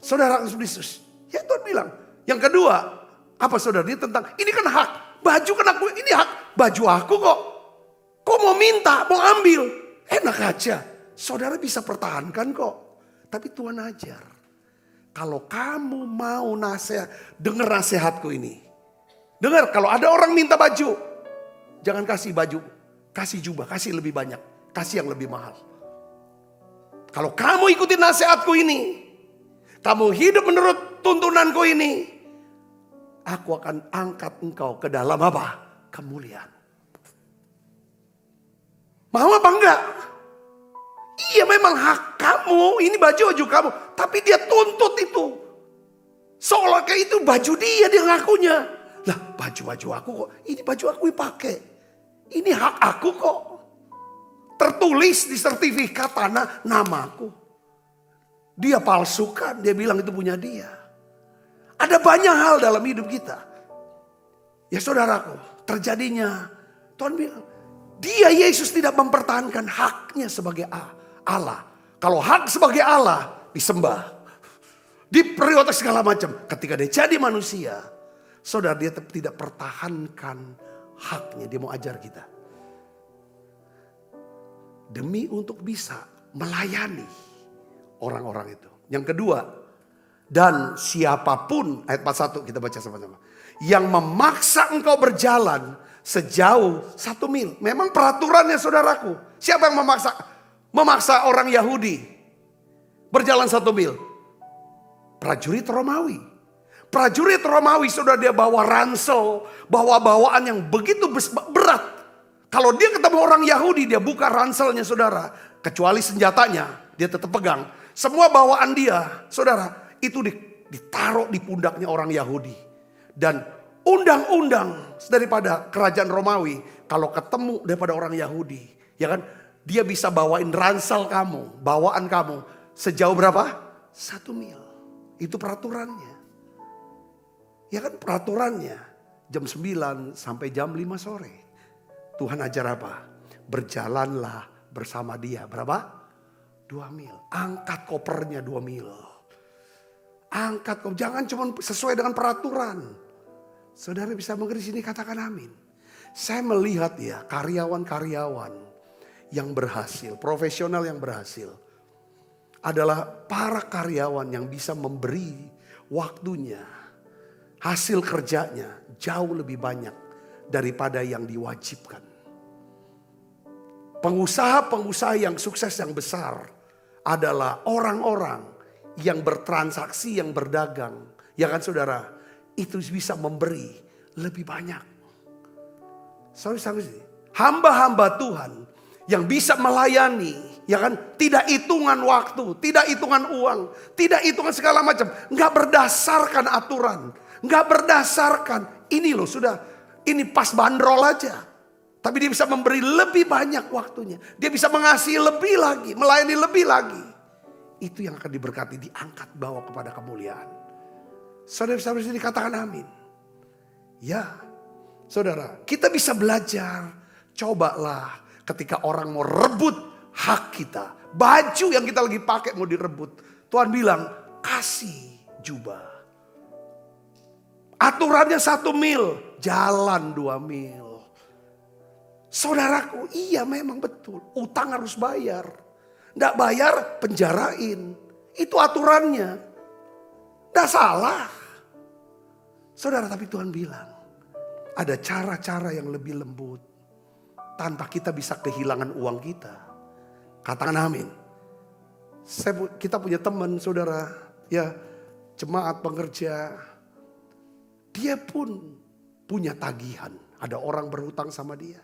Saudara Yesus. Ya Tuhan bilang. Yang kedua, apa saudara? Ini tentang, ini kan hak. Baju kan aku, ini hak. Baju aku kok. Kok mau minta, mau ambil. Enak aja. Saudara bisa pertahankan kok. Tapi Tuhan ajar. Kalau kamu mau nasihat, dengar nasihatku ini. Dengar, kalau ada orang minta baju, jangan kasih baju, kasih jubah, kasih lebih banyak, kasih yang lebih mahal. Kalau kamu ikuti nasihatku ini, kamu hidup menurut tuntunanku ini, aku akan angkat engkau ke dalam apa? Kemuliaan. Mau apa enggak? Iya memang hak kamu, ini baju kamu. Tapi dia tuntut itu. Seolah kayak itu baju dia ngakunya. Lah baju-baju aku kok, ini baju aku dipakai. Ini hak aku kok. Tertulis di sertifikat tanah namaku. Dia palsukan, dia bilang itu punya dia. Ada banyak hal dalam hidup kita. Ya saudaraku, terjadinya. Tuhan bilang, dia Yesus tidak mempertahankan haknya sebagai Allah. Kalau hak sebagai Allah disembah, diperiotak segala macam. Ketika dia jadi manusia, saudara dia tidak pertahankan haknya. Dia mau ajar kita. Demi untuk bisa melayani orang-orang itu. Yang kedua, dan siapapun, ayat 41 kita baca sama-sama. Yang memaksa engkau berjalan sejauh 1 mil. Memang peraturannya saudaraku. Siapa yang memaksa? Memaksa orang Yahudi berjalan 1 mil. Prajurit Romawi. Prajurit Romawi sudah dia bawa ransel, bawa bawaan yang begitu berat. Kalau dia ketemu orang Yahudi, dia buka ranselnya saudara. Kecuali senjatanya, dia tetap pegang. Semua bawaan dia, saudara, itu ditaruh di pundaknya orang Yahudi. Dan undang-undang daripada kerajaan Romawi, kalau ketemu daripada orang Yahudi, ya kan? Dia bisa bawain ransel kamu, bawaan kamu sejauh berapa? 1 mil. Itu peraturannya. Ya kan peraturannya. Jam 9 sampai jam 5 sore. Tuhan ajar apa? Berjalanlah bersama dia. Berapa? 2 mil. Angkat kopernya 2 mil. Angkat koper. Jangan cuma sesuai dengan peraturan. Saudara bisa mengerti sini, katakan amin. Saya melihat ya karyawan-karyawan yang berhasil, profesional yang berhasil, adalah para karyawan yang bisa memberi waktunya, hasil kerjanya jauh lebih banyak daripada yang diwajibkan. Pengusaha-pengusaha yang sukses yang besar adalah orang-orang yang bertransaksi, yang berdagang. Ya kan saudara? Itu bisa memberi lebih banyak. Hamba-hamba Tuhan yang bisa melayani, ya kan? Tidak hitungan waktu, tidak hitungan uang, tidak hitungan segala macam. Enggak berdasarkan aturan, enggak berdasarkan ini loh sudah, ini pas bandrol aja. Tapi dia bisa memberi lebih banyak waktunya. Dia bisa mengasihi lebih lagi, melayani lebih lagi. Itu yang akan diberkati, diangkat bawa kepada kemuliaan. Saudara-saudara sini katakan amin. Ya, saudara, kita bisa belajar. Cobalah ketika orang mau rebut hak kita. Baju yang kita lagi pakai mau direbut. Tuhan bilang, kasih jubah. Aturannya 1 mil, jalan 2 mil. Saudaraku, iya memang betul. Utang harus bayar. Nggak bayar, penjarain. Itu aturannya. Nggak salah. Saudara, tapi Tuhan bilang, ada cara-cara yang lebih lembut. Tanpa kita bisa kehilangan uang kita. Katakan amin. Kita punya teman, saudara. Ya, jemaat pengerja. Dia pun punya tagihan. Ada orang berhutang sama dia.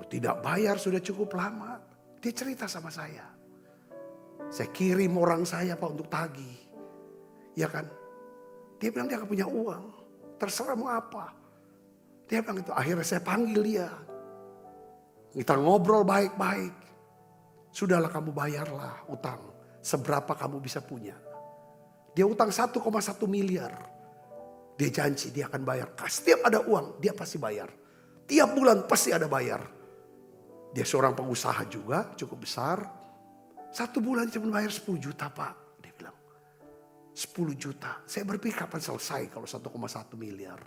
Tidak bayar sudah cukup lama. Dia cerita sama saya. Saya kirim orang saya Pak untuk tagih. Ya kan. Dia bilang dia gak punya uang. Terserah mau apa. Dia bilang itu. Akhirnya saya panggil dia. Kita ngobrol baik-baik. Sudahlah kamu bayarlah utang. Seberapa kamu bisa punya. Dia utang 1,1 miliar. Dia janji dia akan bayar. Setiap ada uang dia pasti bayar. Tiap bulan pasti ada bayar. Dia seorang pengusaha juga cukup besar. 1 bulan cuma bayar 10 juta Pak. Dia bilang 10 juta. Saya berpikir kapan selesai kalau 1,1 miliar.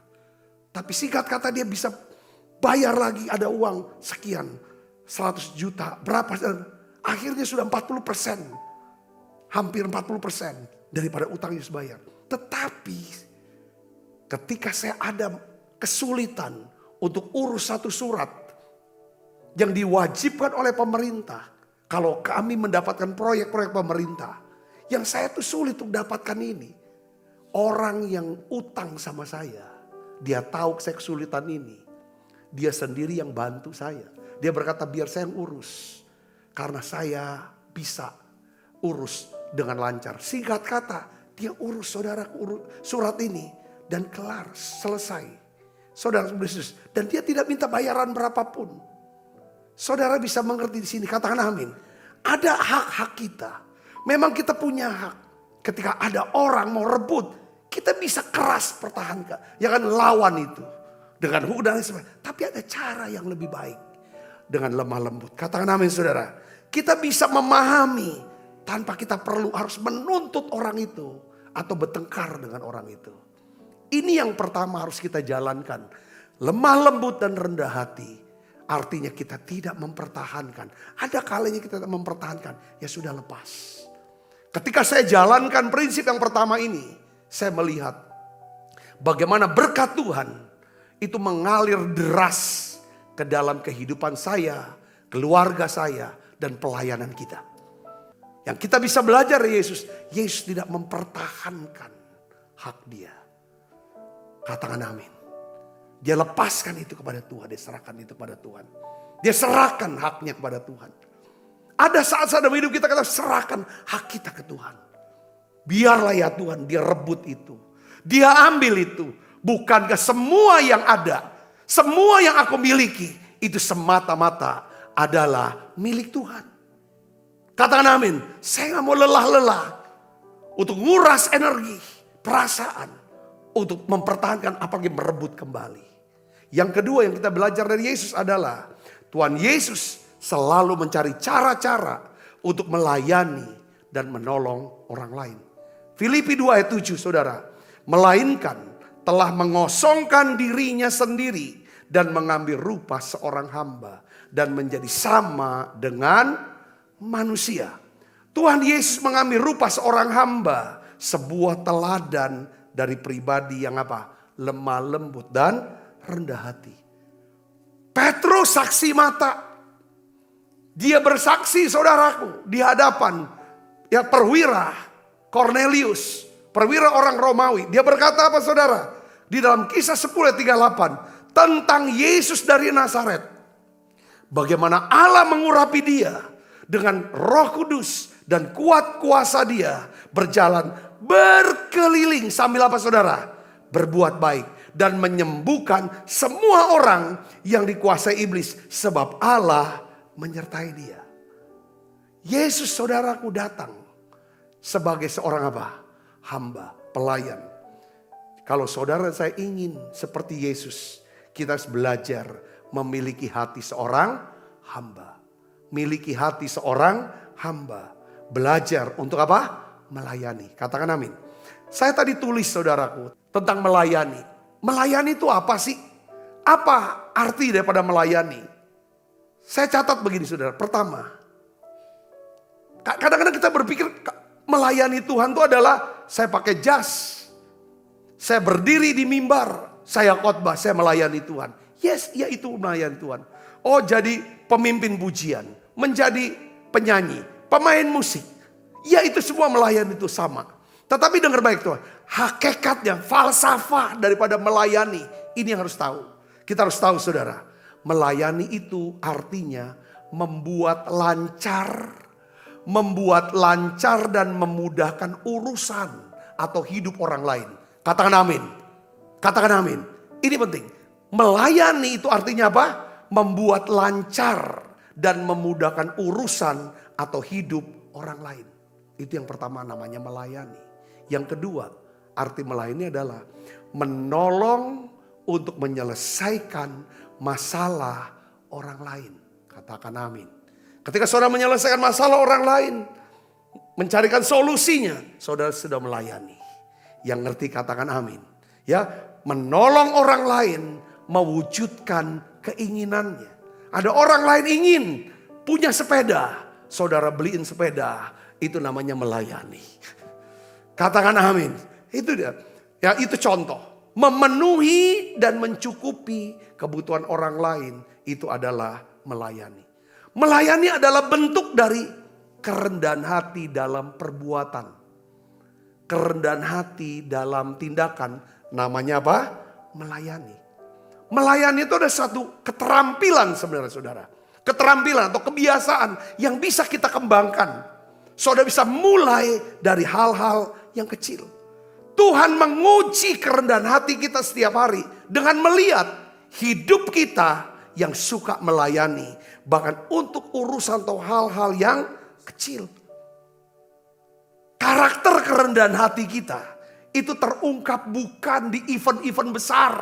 Tapi singkat kata dia bisa bayar lagi ada uang sekian. 100 juta. Berapa? Akhirnya sudah 40%. Hampir 40% daripada utangnya bayar. Tetapi ketika saya ada kesulitan untuk urus satu surat yang diwajibkan oleh pemerintah. Kalau kami mendapatkan proyek-proyek pemerintah. Yang saya tuh sulit untuk dapatkan ini. Orang yang utang sama saya. Dia tahu saya kesulitan ini. Dia sendiri yang bantu saya. Dia berkata biar saya yang urus. Karena saya bisa urus dengan lancar. Singkat kata dia urus saudara surat ini. Dan kelar selesai. Saudara Yesus. Dan dia tidak minta bayaran berapapun. Saudara bisa mengerti di sini, katakan amin. Ada hak-hak kita. Memang kita punya hak. Ketika ada orang mau rebut, kita bisa keras pertahankan. Ya kan lawan itu. Dengan hukum dan sebagainya. Tapi ada cara yang lebih baik. Dengan lemah lembut. Katakan amin saudara. Kita bisa memahami. Tanpa kita perlu harus menuntut orang itu. Atau bertengkar dengan orang itu. Ini yang pertama harus kita jalankan. Lemah lembut dan rendah hati. Artinya kita tidak mempertahankan. Ada kalanya kita tidak mempertahankan. Ya sudah lepas. Ketika saya jalankan prinsip yang pertama ini. Saya melihat. Bagaimana berkat Tuhan. Itu mengalir deras. Ke dalam kehidupan saya. Keluarga saya. Dan pelayanan kita. Yang kita bisa belajar dari Yesus. Yesus tidak mempertahankan hak dia. Katakan amin. Dia lepaskan itu kepada Tuhan. Dia serahkan itu kepada Tuhan. Dia serahkan haknya kepada Tuhan. Ada saat-saat dalam hidup kita serahkan hak kita ke Tuhan. Biarlah ya Tuhan dia rebut itu. Dia ambil itu. Bukankah semua yang ada. Semua yang aku miliki. Itu semata-mata adalah milik Tuhan. Katakan amin. Saya gak mau lelah-lelah. Untuk nguras energi. Perasaan. Untuk mempertahankan apalagi merebut kembali. Yang kedua yang kita belajar dari Yesus adalah Tuhan Yesus selalu mencari cara-cara untuk melayani dan menolong orang lain. Filipi 2 ayat 7 saudara. Melainkan telah mengosongkan dirinya sendiri dan mengambil rupa seorang hamba. Dan menjadi sama dengan manusia. Tuhan Yesus mengambil rupa seorang hamba. Sebuah teladan dari pribadi yang apa? Lemah lembut dan rendah hati. Petrus saksi mata. Dia bersaksi saudaraku di hadapan perwira Cornelius, perwira orang Romawi. Dia berkata apa saudara? Di dalam Kisah 10 ayat 38 tentang Yesus dari Nazaret. Bagaimana Allah mengurapi dia dengan Roh Kudus dan kuat kuasa dia berjalan berkeliling sambil apa saudara? Berbuat baik dan menyembuhkan semua orang yang dikuasai iblis sebab Allah menyertai dia. Yesus saudaraku datang sebagai seorang apa? Hamba, pelayan. Kalau saudara saya ingin seperti Yesus, kita harus belajar memiliki hati seorang hamba. Miliki hati seorang hamba. Belajar untuk apa? Melayani. Katakan amin. Saya tadi tulis saudaraku tentang melayani. Melayani itu apa sih? Apa arti daripada melayani? Saya catat begini saudara. Pertama, kadang-kadang kita berpikir melayani Tuhan itu adalah saya pakai jas. Saya berdiri di mimbar. Saya khotbah, saya melayani Tuhan. Yes, ya itu melayani Tuhan. Oh jadi pemimpin pujian. Menjadi penyanyi, pemain musik. Ya itu semua melayani itu sama. Tetapi dengar baik Tuhan. Hakikatnya, falsafah daripada melayani. Ini yang harus tahu. Kita harus tahu saudara. Melayani itu artinya membuat lancar. Membuat lancar dan memudahkan urusan atau hidup orang lain. Katakan amin. Katakan amin. Ini penting. Melayani itu artinya apa? Membuat lancar dan memudahkan urusan atau hidup orang lain. Itu yang pertama namanya melayani. Yang kedua, arti melayani adalah menolong untuk menyelesaikan masalah orang lain. Katakan amin. Ketika saudara menyelesaikan masalah orang lain, mencarikan solusinya, saudara sudah melayani. Yang ngerti katakan amin. Ya, menolong orang lain mewujudkan keinginannya. Ada orang lain ingin punya sepeda, saudara beliin sepeda, itu namanya melayani. Katakan amin. Itu dia. Ya, itu contoh. Memenuhi dan mencukupi kebutuhan orang lain itu adalah melayani. Melayani adalah bentuk dari kerendahan hati dalam perbuatan. Kerendahan hati dalam tindakan, namanya apa? Melayani. Melayani itu ada satu keterampilan sebenarnya saudara. Keterampilan atau kebiasaan yang bisa kita kembangkan. Saudara bisa mulai dari hal-hal yang kecil. Tuhan menguji kerendahan hati kita setiap hari dengan melihat hidup kita yang suka melayani. Bahkan untuk urusan atau hal-hal yang kecil. Karakter kerendahan hati kita itu terungkap bukan di event-event besar.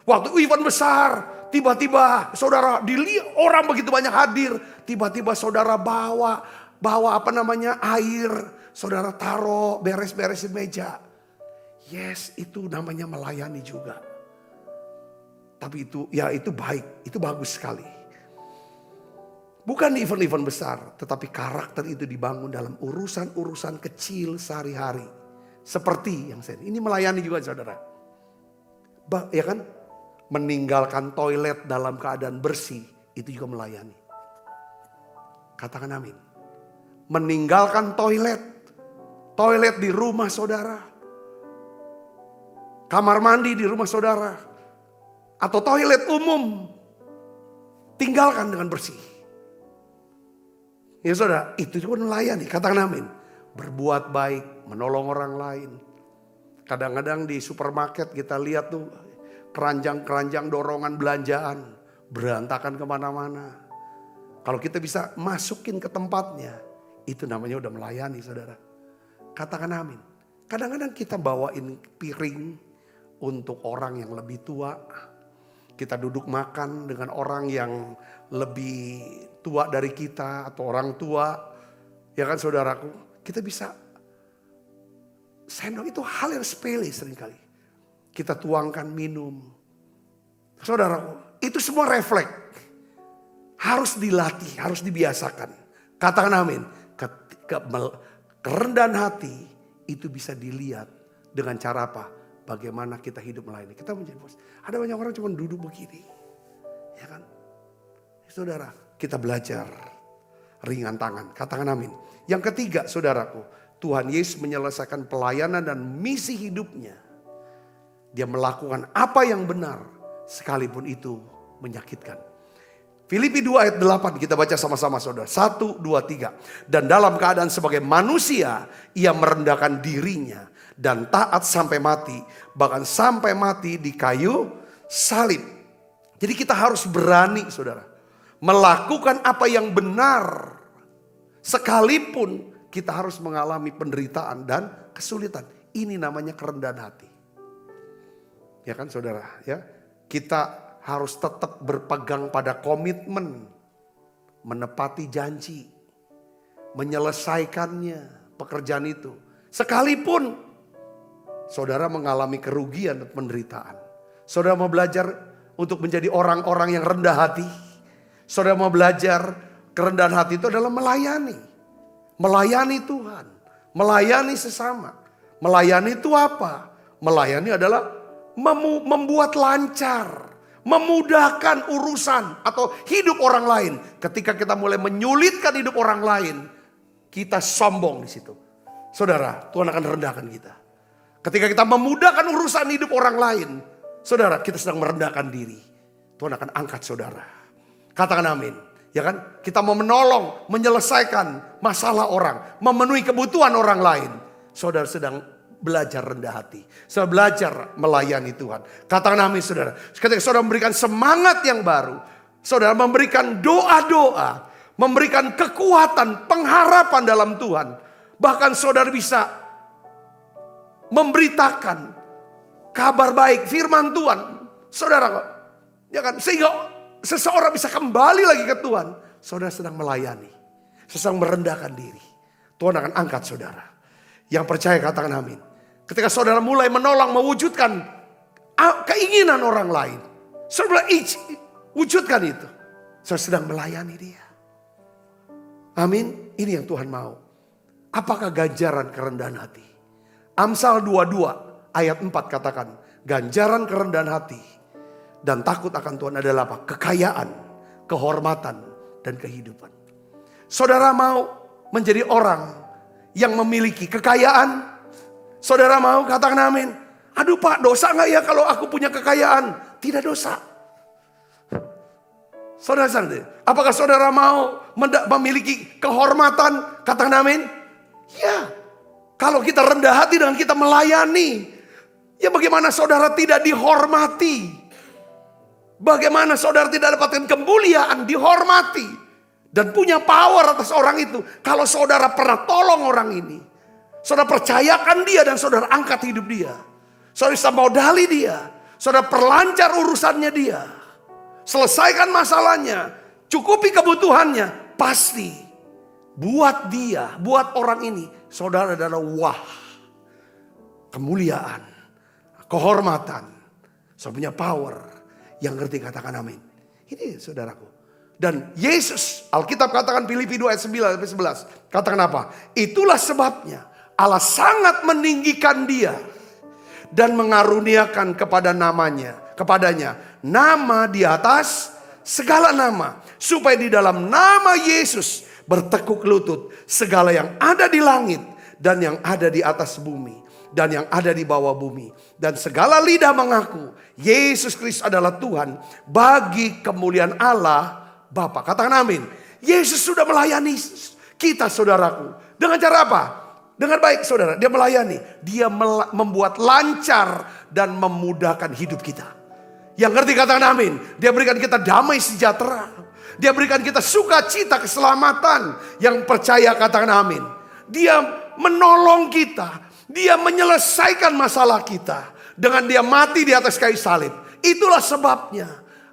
Waktu event besar, tiba-tiba saudara dilihat orang begitu banyak hadir, tiba-tiba saudara bawa air, saudara taruh beres-beresin meja. Yes, itu namanya melayani juga. Tapi itu baik, itu bagus sekali. Bukan di event-event besar, tetapi karakter itu dibangun dalam urusan-urusan kecil sehari-hari. Seperti yang saya ini melayani juga saudara. Ya kan? Meninggalkan toilet dalam keadaan bersih, itu juga melayani. Katakan amin. Meninggalkan toilet di rumah saudara. Kamar mandi di rumah saudara. Atau toilet umum. Tinggalkan dengan bersih. Ya saudara, itu juga melayani. Katakan amin. Berbuat baik, menolong orang lain. Kadang-kadang di supermarket kita lihat tuh keranjang-keranjang dorongan belanjaan. Berantakan kemana-mana. Kalau kita bisa masukin ke tempatnya, itu namanya udah melayani saudara. Katakan amin. Kadang-kadang kita bawain piring untuk orang yang lebih tua. Kita duduk makan dengan orang yang lebih tua dari kita atau orang tua. Ya kan saudaraku, kita bisa sendok itu hal yang sepele seringkali. Kita tuangkan minum. Saudaraku, itu semua refleks. Harus dilatih, harus dibiasakan. Katakan amin. Kerendahan hati itu bisa dilihat dengan cara apa? Bagaimana kita hidup melayani. Kita menjadi bos. Ada banyak orang cuma duduk begini. Ya kan? Saudara, kita belajar. ringan tangan. Katakan amin. Yang ketiga saudaraku, Tuhan Yesus menyelesaikan pelayanan dan misi hidupnya. Dia melakukan apa yang benar sekalipun itu menyakitkan. Filipi 2 ayat 8 kita baca sama-sama saudara. 1, 2, 3. Dan dalam keadaan sebagai manusia ia merendahkan dirinya dan taat sampai mati. Bahkan sampai mati di kayu salib. Jadi kita harus berani saudara. Melakukan apa yang benar. Sekalipun kita harus mengalami penderitaan dan kesulitan. Ini namanya kerendahan hati. Ya kan saudara ya. Kita harus tetap berpegang pada komitmen. Menepati janji. Menyelesaikannya pekerjaan itu. Sekalipun saudara mengalami kerugian dan penderitaan. Saudara mau belajar untuk menjadi orang-orang yang rendah hati. Saudara mau belajar kerendahan hati itu adalah melayani. Melayani Tuhan. Melayani sesama. Melayani itu apa? Melayani adalah membuat lancar. Memudahkan urusan atau hidup orang lain. Ketika kita mulai menyulitkan hidup orang lain. Kita sombong di situ. Saudara, Tuhan akan rendahkan kita. Ketika kita memudahkan urusan hidup orang lain. Saudara, kita sedang merendahkan diri. Tuhan akan angkat saudara. Katakan amin. Ya kan? Kita mau menolong, menyelesaikan masalah orang. Memenuhi kebutuhan orang lain. Saudara sedang belajar rendah hati. Saudara belajar melayani Tuhan. Katakan amin saudara. Ketika saudara memberikan semangat yang baru. Saudara memberikan doa-doa. Memberikan kekuatan, pengharapan dalam Tuhan. Bahkan saudara bisa memberitakan kabar baik, firman Tuhan. Saudara, ya kan? Sehingga seseorang bisa kembali lagi ke Tuhan. Saudara sedang melayani. Sedang merendahkan diri. Tuhan akan angkat saudara. Yang percaya katakan amin. Ketika saudara mulai menolong, mewujudkan keinginan orang lain. Saudara wujudkan itu. Saudara sedang melayani dia. Amin. Ini yang Tuhan mau. Apakah ganjaran kerendahan hati? Amsal 22 ayat 4 katakan. Ganjaran kerendahan hati dan takut akan Tuhan adalah apa? Kekayaan, kehormatan, dan kehidupan. Saudara mau menjadi orang yang memiliki kekayaan? Saudara mau katakan amin. Aduh Pak, dosa gak ya kalau aku punya kekayaan? Tidak dosa. Saudara, apakah saudara mau memiliki kehormatan? Katakan amin. Ya, kalau kita rendah hati dan kita melayani, ya bagaimana saudara tidak dihormati? Bagaimana saudara tidak dapatkan kemuliaan, dihormati, dan punya power atas orang itu? Kalau saudara pernah tolong orang ini, saudara percayakan dia dan saudara angkat hidup dia. Saudara bisa modali dia, saudara perlancar urusannya dia. Selesaikan masalahnya, cukupi kebutuhannya, pasti buat dia, buat orang ini, saudara adalah wah, kemuliaan, kehormatan, saudara punya power. Yang ngerti katakan amin. Ini saudaraku. Dan Yesus, Alkitab katakan Filipi 2 ayat 9-11. Katakan apa? Itulah sebabnya Allah sangat meninggikan dia. Dan mengaruniakan kepadanya nama di atas segala nama. Supaya di dalam nama Yesus bertekuk lutut segala yang ada di langit dan yang ada di atas bumi dan yang ada di bawah bumi, dan segala lidah mengaku Yesus Kristus adalah Tuhan bagi kemuliaan Allah Bapa. Katakan amin. Yesus sudah melayani kita saudaraku. Dengan cara apa? Dengan baik saudara. Dia melayani. Dia membuat lancar dan memudahkan hidup kita. Yang ngerti katakan amin. Dia berikan kita damai sejahtera. Dia berikan kita sukacita, keselamatan. Yang percaya katakan amin. Dia menolong kita. Dia menyelesaikan masalah kita. Dengan dia mati di atas kayu salib. Itulah sebabnya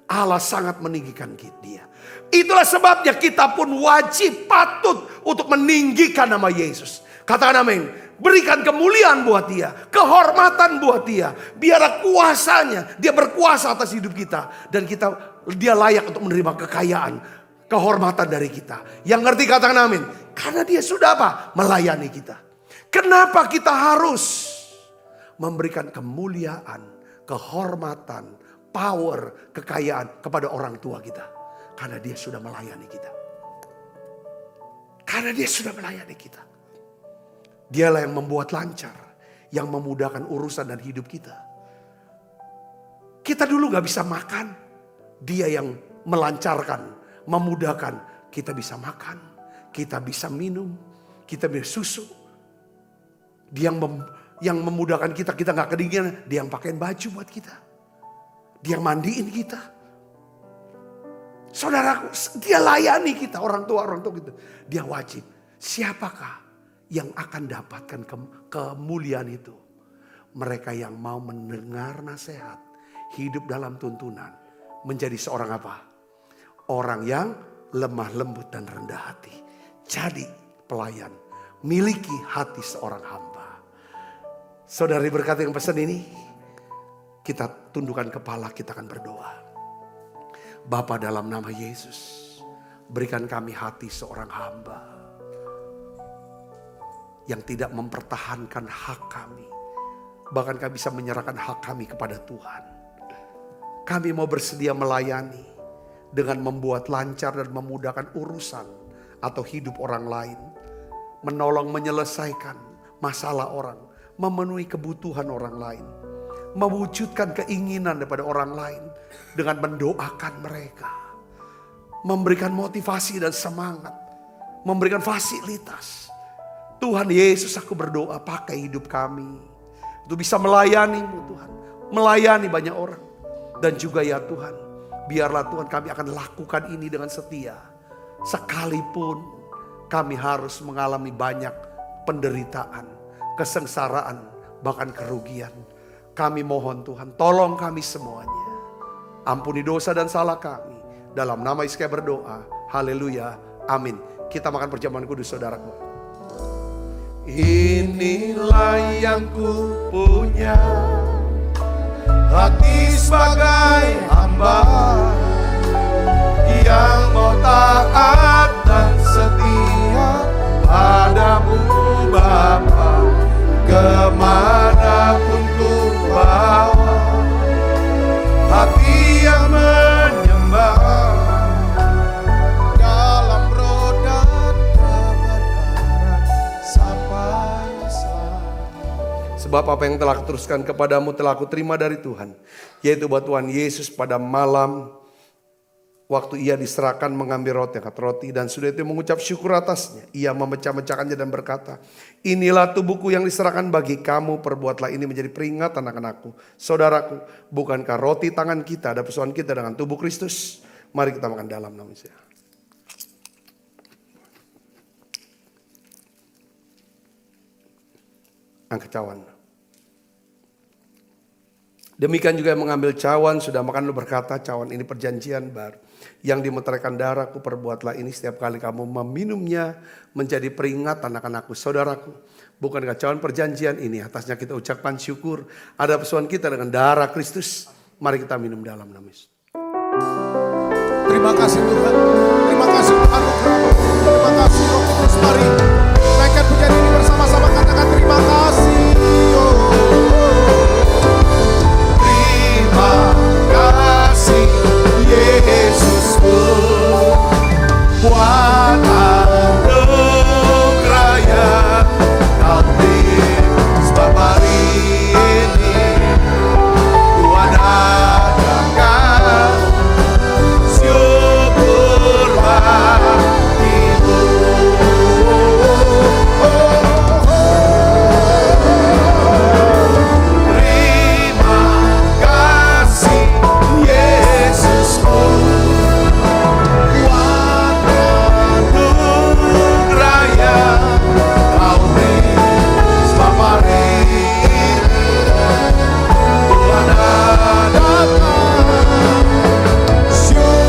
Allah sangat meninggikan dia. Itulah sebabnya kita pun wajib, patut untuk meninggikan nama Yesus. Katakan amin. Berikan kemuliaan buat dia. Kehormatan buat dia. Biarlah kuasanya. Dia berkuasa atas hidup kita. Dan dia layak untuk menerima kekayaan. Kehormatan dari kita. Yang ngerti katakan amin. Karena dia sudah apa? Melayani kita. Kenapa kita harus memberikan kemuliaan, kehormatan, power, kekayaan kepada orang tua kita? Karena dia sudah melayani kita. Karena dia sudah melayani kita. Dialah yang membuat lancar, yang memudahkan urusan dan hidup kita. Kita dulu gak bisa makan, dia yang melancarkan, memudahkan. Kita bisa makan, kita bisa minum, kita bisa susu. Dia yang memudahkan kita gak kedinginan. Dia yang pakaiin baju buat kita. Dia yang mandiin kita. Saudaraku, dia layani kita, orang tua kita. Dia wajib. Siapakah yang akan dapatkan kemuliaan itu? Mereka yang mau mendengar nasihat, hidup dalam tuntunan, menjadi seorang apa? Orang yang lemah lembut dan rendah hati. Jadi pelayan, miliki hati seorang hamba. Saudari berkata yang pesan ini, kita tundukkan kepala, kita akan berdoa. Bapa, dalam nama Yesus, berikan kami hati seorang hamba yang tidak mempertahankan hak kami. Bahkan kami bisa menyerahkan hak kami kepada Tuhan. Kami mau bersedia melayani dengan membuat lancar dan memudahkan urusan atau hidup orang lain. Menolong menyelesaikan masalah orang, memenuhi kebutuhan orang lain. Mewujudkan keinginan daripada orang lain dengan mendoakan mereka. Memberikan motivasi dan semangat. Memberikan fasilitas. Tuhan Yesus, aku berdoa pakai hidup kami. Untuk bisa melayani-Mu Tuhan. Melayani banyak orang. Dan juga ya Tuhan, biarlah Tuhan kami akan lakukan ini dengan setia. Sekalipun kami harus mengalami banyak penderitaan, kesengsaraan, bahkan kerugian. Kami mohon Tuhan, tolong kami semuanya. Ampuni dosa dan salah kami. Dalam nama Yesus kami berdoa. Haleluya. Amin. Kita makan perjamuan kudus, saudaraku. Inilah yang ku punya, hati sebagai hamba yang mau taat dan setia padamu Bapa. Kemanapun ku bawa, hati yang menyembah dalam roda kebenaran sampai saat. Sebab apa yang telah kuteruskan kepadamu telah kuterima dari Tuhan, yaitu bahwa Tuhan Yesus pada malam waktu ia diserahkan mengambil roti, angkat roti, dan sudah itu mengucap syukur atasnya. Ia memecah-mecahkannya dan berkata, inilah tubuhku yang diserahkan bagi kamu, perbuatlah ini menjadi peringatan akan aku. Saudaraku, bukankah roti tangan kita ada persoalan kita dengan tubuh Kristus? Mari kita makan dalam nama Yesus. Angkat cawan. Demikian juga yang mengambil cawan, sudah makan, lu berkata, cawan ini perjanjian baru yang dimeteraikan darahku, perbuatlah ini setiap kali kamu meminumnya menjadi peringatan akan aku. Saudaraku, bukankah cawan perjanjian ini atasnya kita ucapkan syukur, ada persoalan kita dengan darah Kristus. Mari kita minum dalam nama Yesus. Terima kasih Tuhan. Terima kasih Tuhan. Terima kasih Roh Kudus. Mari naikkan pujian ini bersama-sama, katakan terima kasih. Terima kasih Yesusku buat anugerah yang Kau beri. Sebab hari ini ku adakan syukur bagimu. Terima kasih Yesusku buat anugerah yang Kau beri. Sebab hari ini ku adakan syukur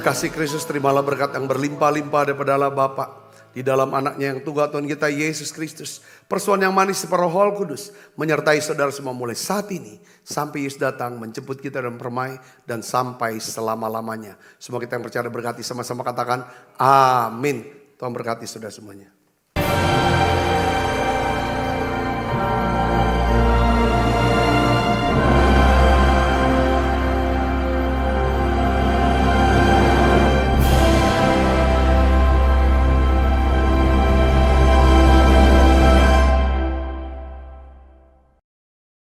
Kekasih Kristus, terimalah berkat yang berlimpah-limpah daripada Allah Bapa di dalam anaknya yang tunggal Tuhan kita Yesus Kristus. Persoalan yang manis separuh Roh Kudus menyertai saudara semua mulai saat ini sampai Yesus datang menjemput kita dan permai dan sampai selama-lamanya. Semua kita yang percaya berkati sama-sama katakan amin. Tuhan berkati saudara semuanya.